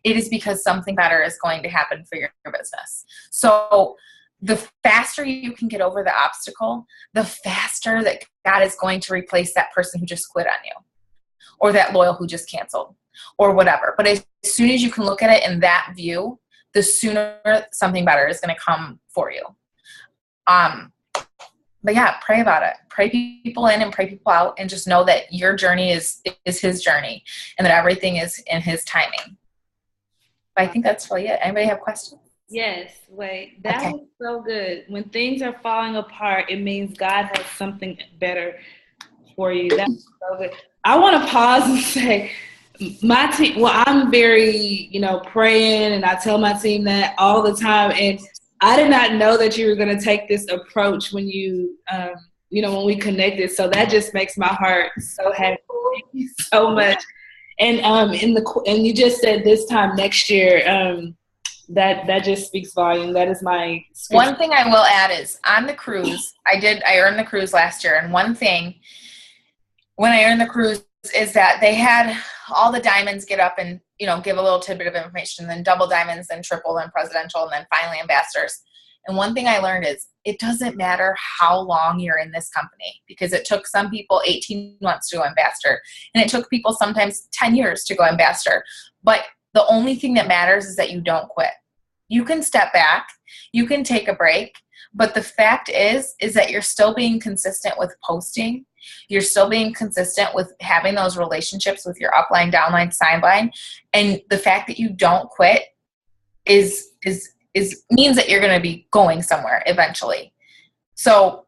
it is because something better is going to happen for your business. So the faster you can get over the obstacle, the faster that God is going to replace that person who just quit on you, or that loyal who just canceled, or whatever. But as soon as you can look at it in that view, the sooner something better is going to come for you. But yeah, pray about it. Pray people in and pray people out, and just know that your journey is his journey, and that everything is in his timing. But I think that's really it. Anybody have questions? Yes, wait, that was so good. When things are falling apart, it means God has something better for you. That's so good. I want to pause and say, my team, well, I'm very, praying, and I tell my team that all the time. And I did not know that you were going to take this approach when when we connected. So that just makes my heart so happy. Thank you so much. And and you just said this time next year. That just speaks volume. That is my scripture. One thing I will add is on the cruise, I earned the cruise last year. And one thing when I earned the cruise is that they had all the diamonds get up and, give a little tidbit of information, then double diamonds, then triple, then presidential, and then finally ambassadors. And one thing I learned is it doesn't matter how long you're in this company, because it took some people 18 months to go ambassador, and it took people sometimes 10 years to go ambassador. But the only thing that matters is that you don't quit. You can step back, you can take a break, but the fact is that you're still being consistent with posting. You're still being consistent with having those relationships with your upline, downline, sideline. And the fact that you don't quit is means that you're going to be going somewhere eventually. So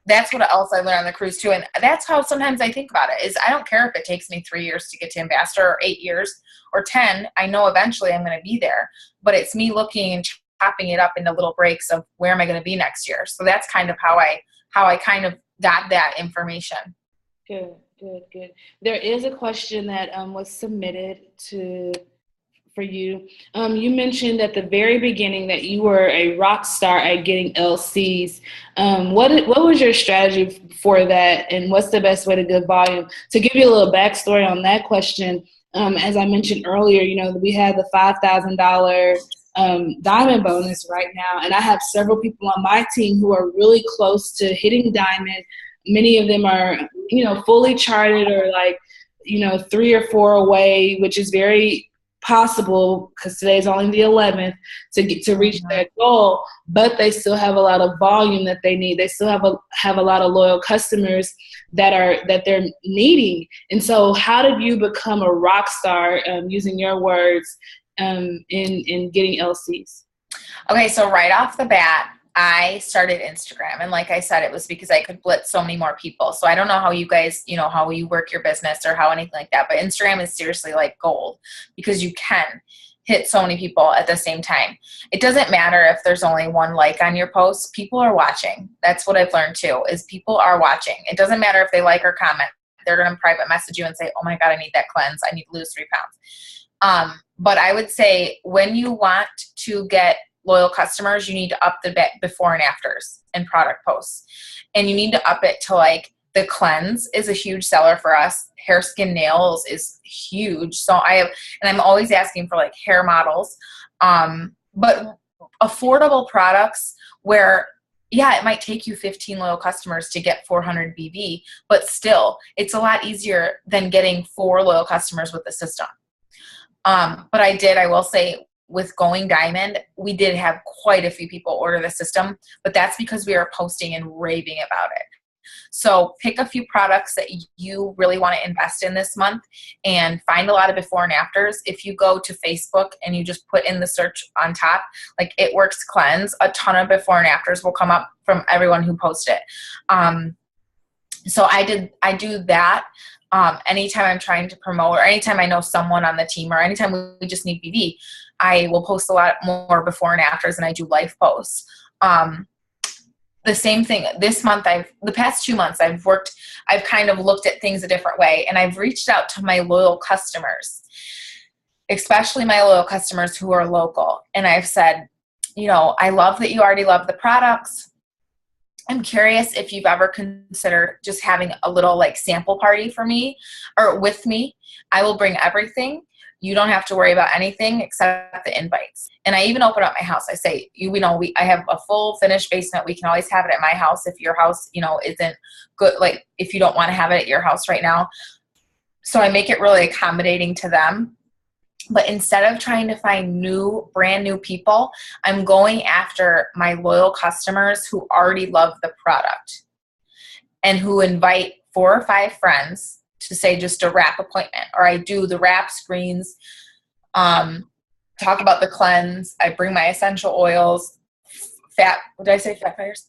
that's what else I learned on the cruise too. And that's how sometimes I think about it is I don't care if it takes me 3 years to get to ambassador or 8 years or 10, I know eventually I'm going to be there, but it's me looking and chopping it up into little breaks of where am I going to be next year. So that's kind of how I kind of got that information. Good. There is a question that was submitted for you. You mentioned at the very beginning that you were a rock star at getting LCs. What was your strategy for that, and what's the best way to get volume? To give you a little backstory on that question, as I mentioned earlier, we had the $5,000 diamond bonus right now, and I have several people on my team who are really close to hitting diamond. Many of them are, fully charted or 3 or 4 away, which is very possible because today's only the 11th to reach that goal, but they still have a lot of volume that they need. They still have a lot of loyal customers that they're needing. And so how did you become a rock star, using your words, in getting LCs? Okay, so right off the bat, I started Instagram. And like I said, it was because I could blitz so many more people. So I don't know how you guys, how you work your business or how anything like that, but Instagram is seriously like gold because you can hit so many people at the same time. It doesn't matter if there's only one like on your post. People are watching. That's what I've learned too, is people are watching. It doesn't matter if they like or comment. They're going to private message you and say, oh my God, I need that cleanse. I need to lose 3 pounds. But I would say when you want to get loyal customers, you need to up the before and afters and product posts. And you need to up it to the cleanse is a huge seller for us. Hair, skin, nails is huge. So I'm always asking for hair models, but affordable products where, it might take you 15 loyal customers to get 400 BV, but still it's a lot easier than getting 4 loyal customers with the system. But I will say, with going diamond, we did have quite a few people order the system, but that's because we are posting and raving about it. So pick a few products that you really want to invest in this month and find a lot of before and afters. If you go to Facebook and you just put in the search on top, It Works Cleanse, a ton of before and afters will come up from everyone who posted it. So I do that. Anytime I'm trying to promote or anytime I know someone on the team or anytime we just need BV, I will post a lot more before and afters and I do live posts. The same thing this month, the past 2 months I've kind of looked at things a different way, and I've reached out to my loyal customers, especially my loyal customers who are local. And I've said, I love that you already love the products. I'm curious if you've ever considered just having a little sample party for me or with me. I will bring everything. You don't have to worry about anything except the invites. And I even open up my house. I say, I have a full finished basement. We can always have it at my house if your house, isn't good. If you don't want to have it at your house right now. So I make it really accommodating to them. But instead of trying to find brand new people, I'm going after my loyal customers who already love the product and who invite 4 or 5 friends to say just a wrap appointment, or I do the wrap screens, talk about the cleanse. I bring my essential oils, what did I say? Fat fires.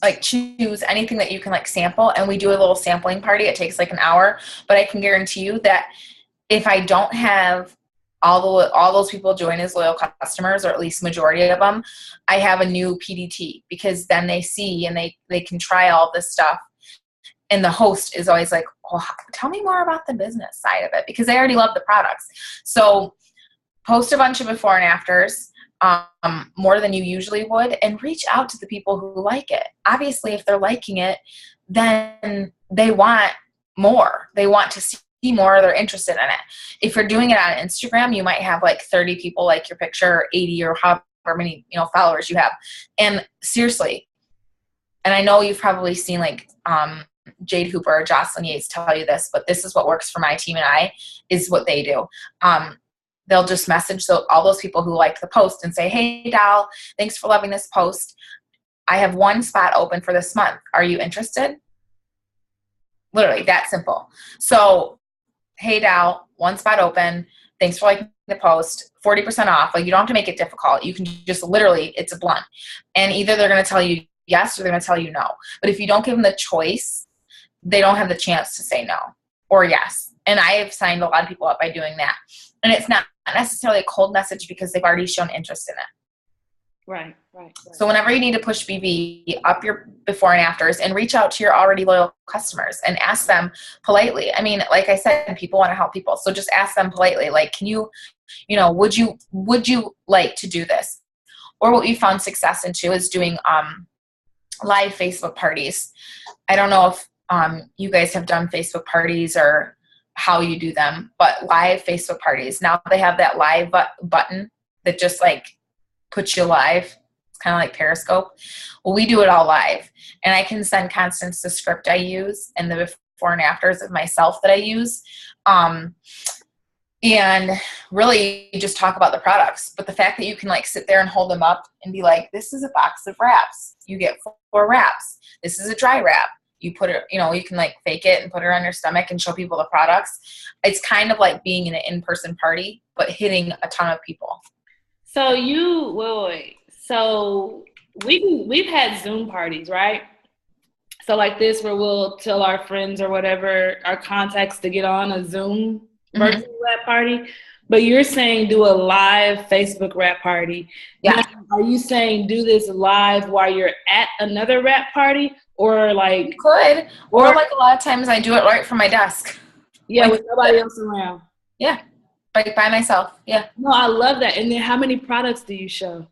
like choose anything that you can like sample, and we do a little sampling party. It takes like an hour, but I can guarantee you that if I don't have all those people join as loyal customers, or at least majority of them, I have a new PDT, because then they see and they can try all this stuff. And the host is always like, oh, tell me more about the business side of it, because they already love the products. So post a bunch of before and afters, more than you usually would, and reach out to the people who like it. Obviously, if they're liking it, then they want more. They want to see more. They're interested in it. If you're doing it on Instagram, you might have like 30 people like your picture, 80 or however many, followers you have. And seriously, and I know you've probably seen like Jade Hooper or Jocelyn Yates tell you this, but this is what works for my team and I, is what they do. They'll just message all those people who liked the post and say, hey, Dal, thanks for loving this post. I have one spot open for this month. Are you interested? Literally that simple. So, hey, Dal, one spot open. Thanks for liking the post. 40% off. Like, you don't have to make it difficult. You can just literally, it's a blunt. And either they're going to tell you yes or they're going to tell you no. But if you don't give them the choice, they don't have the chance to say no or yes. And I have signed a lot of people up by doing that. And it's not necessarily a cold message, because they've already shown interest in it. Right. So whenever you need to push BV, up your before and afters, and reach out to your already loyal customers and ask them politely. I mean, like I said, people want to help people. So just ask them politely, like, can you, would you like to do this? Or what we found success in too is doing live Facebook parties. I don't know if you guys have done Facebook parties or how you do them, but live Facebook parties. Now they have that live button that just like puts you live. It's kind of like Periscope. Well, we do it all live, and I can send Constance the script I use and the before and afters of myself that I use. And really just talk about the products. But the fact that you can like sit there and hold them up and be like, this is a box of wraps. You get 4 wraps. This is a dry wrap. You put it, you can like fake it and put it on your stomach and show people the products. It's kind of like being in an in-person party, but hitting a ton of people. So wait. So we've had Zoom parties, right? So like this, where we'll tell our friends or whatever, our contacts, to get on a Zoom virtual wrap party. But you're saying do a live Facebook wrap party. Yeah. Now, are you saying do this live while you're at another wrap party? Or like, you could, or like a lot of times I do it right from my desk. Yeah, with nobody else around. Yeah, by myself. Yeah. No, I love that. And then how many products do you show?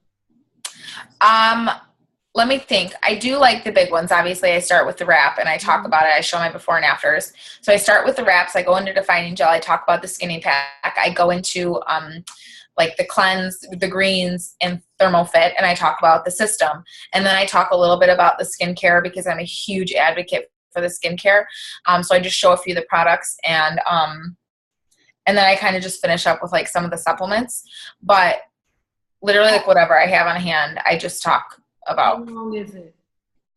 Let me think. I do like the big ones. Obviously, I start with the wrap and I talk about it. I show my before and afters. So I start with the wraps. I go into defining gel. I talk about the skinny pack. I go into like the cleanse, the greens, and thermal fit, and I talk about the system. And then I talk a little bit about the skincare, because I'm a huge advocate for the skincare. So I just show a few of the products, and then I kind of just finish up with like some of the supplements. But literally, like whatever I have on hand, I just talk about. How long is it?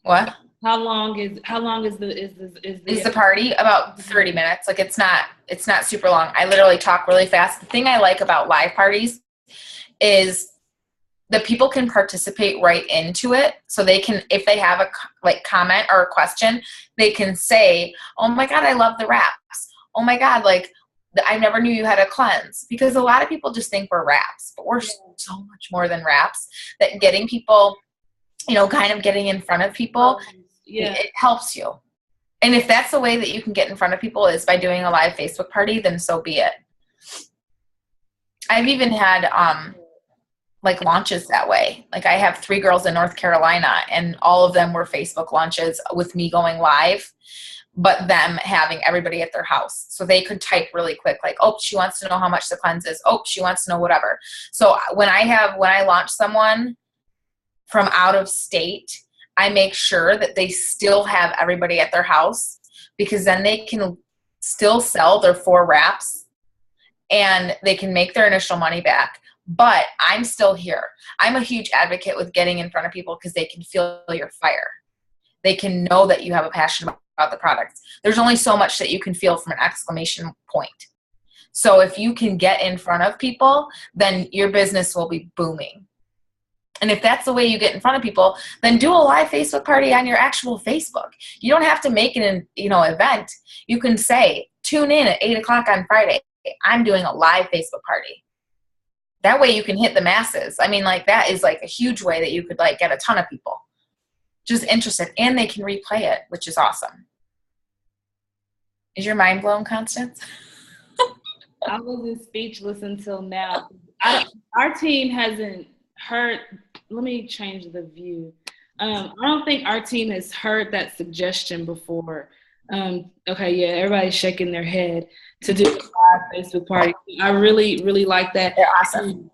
What? How long is the party? About 30 minutes. Like it's not super long. I literally talk really fast. The thing I like about live parties is the people can participate right into it. So they can, if they have a comment or a question, they can say, oh my God, I love the wraps. Oh my God, like I never knew you had a cleanse. Because a lot of people just think we're wraps, but we're so much more than wraps. That getting people, kind of getting in front of people, it helps you. And if that's the way that you can get in front of people is by doing a live Facebook party, then so be it. I've even had like launches that way. Like I have 3 girls in North Carolina, and all of them were Facebook launches with me going live, but them having everybody at their house. So they could type really quick, like, oh, she wants to know how much the cleanse is. Oh, she wants to know whatever. So when I launch someone from out of state, I make sure that they still have everybody at their house, because then they can still sell their 4 wraps and they can make their initial money back. But I'm still here. I'm a huge advocate with getting in front of people, because they can feel your fire. They can know that you have a passion about the product. There's only so much that you can feel from an exclamation point. So if you can get in front of people, then your business will be booming. And if that's the way you get in front of people, then do a live Facebook party on your actual Facebook. You don't have to make it an event. You can say, tune in at 8:00 on Friday. I'm doing a live Facebook party. That way you can hit the masses. I mean, like, that is like a huge way that you could like get a ton of people just interested, and they can replay it, which is awesome. Is your mind blown, Constance? I wasn't speechless until now. Our team hasn't heard. Let me change the view. I don't think our team has heard that suggestion before. Okay, yeah, everybody's shaking their head to do a live Facebook party. I really, really like that. They're awesome.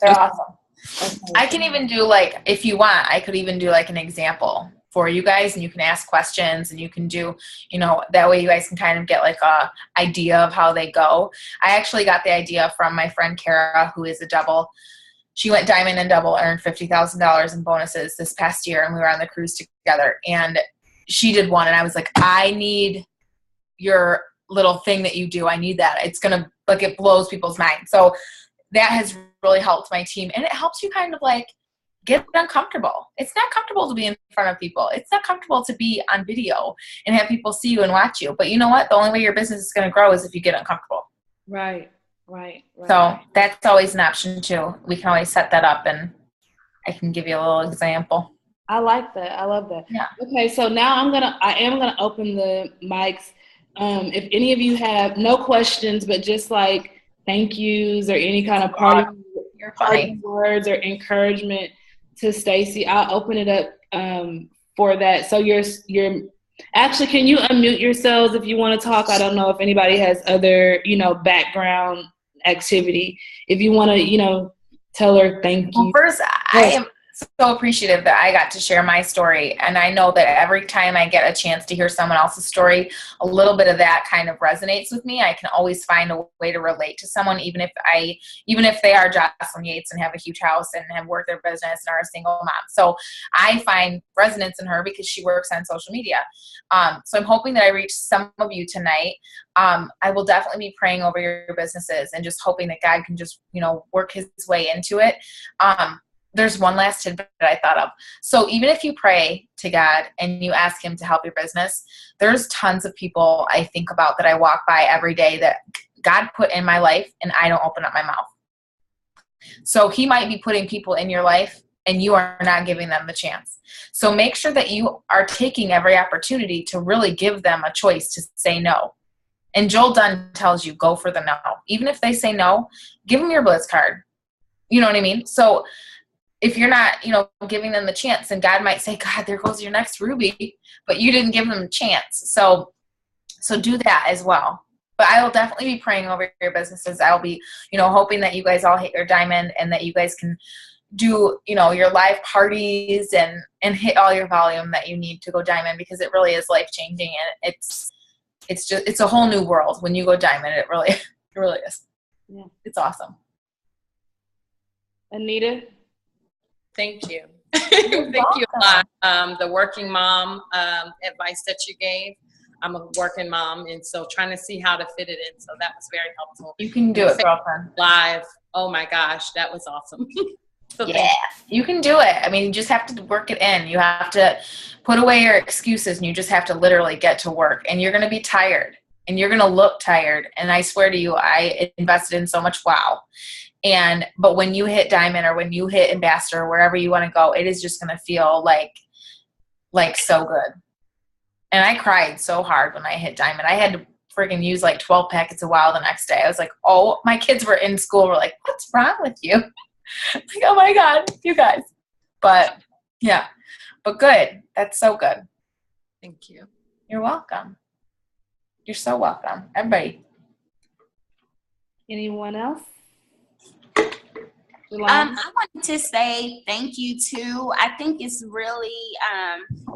They're awesome. Okay. I can even do, like, if you want, I could even do like an example for you guys, and you can ask questions, and you can do, that way you guys can kind of get like a idea of how they go. I actually got the idea from my friend Kara, who is a double. She went diamond and double, earned $50,000 in bonuses this past year, and we were on the cruise together. And she did one, and I was like, I need your little thing that you do. I need that. It's gonna, like, it blows people's minds. So that has really helped my team, and it helps you kind of like get uncomfortable. It's not comfortable to be in front of people. It's not comfortable to be on video and have people see you and watch you. But you know what? The only way your business is going to grow is if you get uncomfortable. Right. So that's always an option too. We can always set that up, and I can give you a little example. I like that. I love that. Yeah. Okay, so now I am gonna open the mics. If any of you have no questions, but just like thank yous or any kind of party words or encouragement to Stacy, I'll open it up for that. So you're actually, can you unmute yourselves if you want to talk? I don't know if anybody has other, background activity. If you want to, tell her thank you. Well, first, I am so appreciative that I got to share my story. And I know that every time I get a chance to hear someone else's story, a little bit of that kind of resonates with me. I can always find a way to relate to someone, even if they are Jocelyn Yates and have a huge house and have worked their business and are a single mom. So I find resonance in her because she works on social media. So I'm hoping that I reach some of you tonight. I will definitely be praying over your businesses and just hoping that God can just, work his way into it. There's one last tidbit that I thought of. So even if you pray to God and you ask him to help your business, there's tons of people I think about that I walk by every day that God put in my life and I don't open up my mouth. So he might be putting people in your life and you are not giving them the chance. So make sure that you are taking every opportunity to really give them a choice to say no. And Joel Dunn tells you, go for the no. Even if they say no, give them your Blitz card. You know what I mean? So if you're not, giving them the chance, and God might say, God, there goes your next Ruby, but you didn't give them a chance. So do that as well. But I will definitely be praying over your businesses. I'll be, hoping that you guys all hit your diamond and that you guys can do, your live parties and hit all your volume that you need to go diamond, because it really is life changing, and it's a whole new world when you go diamond. It really is. Yeah. It's awesome. Anita? Thank you. Thank you a lot. The working mom advice that you gave. I'm a working mom, and so trying to see how to fit it in. So that was very helpful. You can do it, girlfriend. Live. Oh my gosh, that was awesome. So yeah, you can do it. I mean, you just have to work it in. You have to put away your excuses, and you just have to literally get to work. And you're going to be tired, and you're going to look tired. And I swear to you, I invested in so much wow. But when you hit diamond or when you hit ambassador or wherever you want to go, it is just going to feel like so good. And I cried so hard when I hit diamond. I had to freaking use like 12 packets of wow the next day. I was like, oh, my kids were in school. We're like, what's wrong with you? Like, oh my God, you guys. But yeah, but good. That's so good. Thank you. You're welcome. You're so welcome. Everybody. Anyone else? I wanted to say thank you too. I think it's really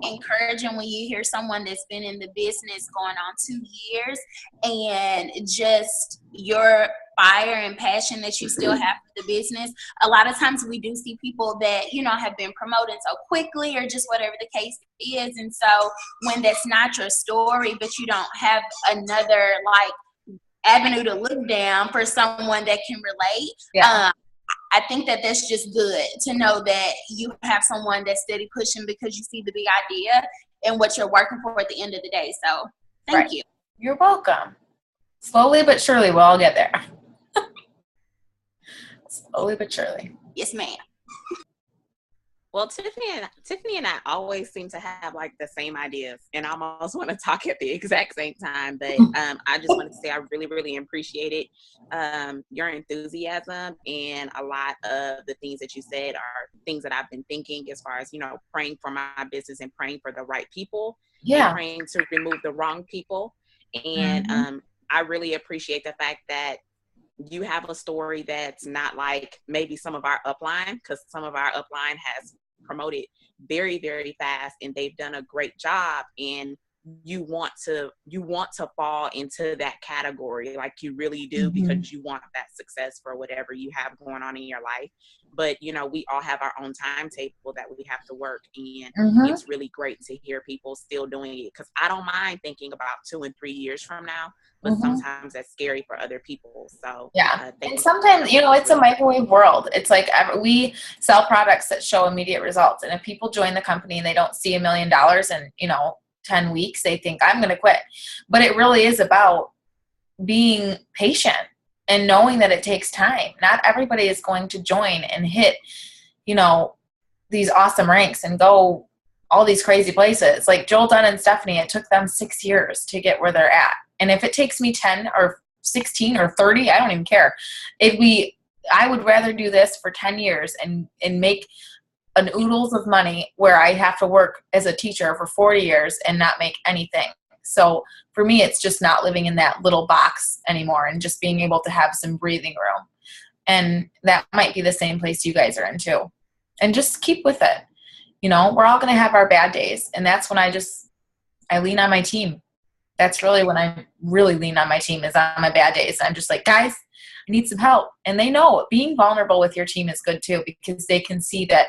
encouraging when you hear someone that's been in the business going on 2 years, and just your fire and passion that you still have for the business. A lot of times we do see people that, have been promoted so quickly or just whatever the case is. And so when that's not your story, but you don't have another avenue to look down for someone that can relate. Yeah. I think that that's just good to know that you have someone that's steady pushing because you see the big idea and what you're working for at the end of the day. So thank you. You're welcome. Slowly but surely, we'll all get there. Slowly but surely. Yes, ma'am. Well, Tiffany and I always seem to have like the same ideas and I almost want to talk at the exact same time. But I just want to say I really, really appreciate it. Your enthusiasm, and a lot of the things that you said are things that I've been thinking as far as, you know, praying for my business and praying for the right people. Yeah. And praying to remove the wrong people. And I really appreciate the fact that you have a story that's not like maybe some of our upline, because some of our upline has promoted very, very fast and they've done a great job, and you want to fall into that category, like you really do, because you want that success for whatever you have going on in your life. But you know, we all have our own timetable that we have to work, and it's really great to hear people still doing it, because I don't mind thinking about 2 and 3 years from now, but sometimes that's scary for other people. So and sometimes, you know, it's a microwave world. It's like we sell products that show immediate results, and if people join the company and they don't see $1 million in, you know, 10 weeks, they think I'm going to quit. But it really is about being patient and knowing that it takes time. Not everybody is going to join and hit, you know, these awesome ranks and go all these crazy places. Like Joel Dunn and Stephanie, it took them 6 years to get where they're at. And if it takes me 10 or 16 or 30, I don't even care. I would rather do this for 10 years and make an oodles of money where I have to work as a teacher for 40 years and not make anything. So for me, it's just not living in that little box anymore and just being able to have some breathing room. And that might be the same place you guys are in too. And just keep with it. You know, we're all going to have our bad days. And that's when I lean on my team. That's really when I really lean on my team, is on my bad days. I'm just like, guys, I need some help. And they know being vulnerable with your team is good too, because they can see that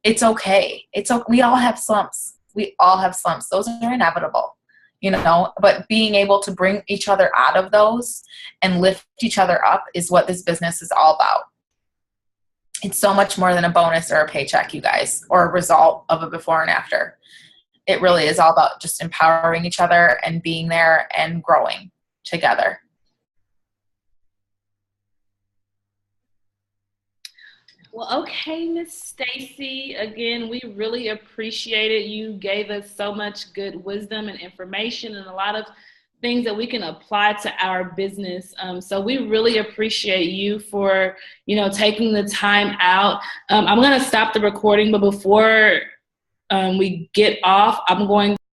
it's okay. We all have slumps. We all have slumps. Those are inevitable, you know, but being able to bring each other out of those and lift each other up is what this business is all about. It's so much more than a bonus or a paycheck, you guys, or a result of a before and after. It really is all about just empowering each other and being there and growing together. Well, okay, Miss Stacy. Again, we really appreciate it. You gave us so much good wisdom and information and a lot of things that we can apply to our business. So we really appreciate you for, you know, taking the time out. I'm going to stop the recording, but before we get off, I'm going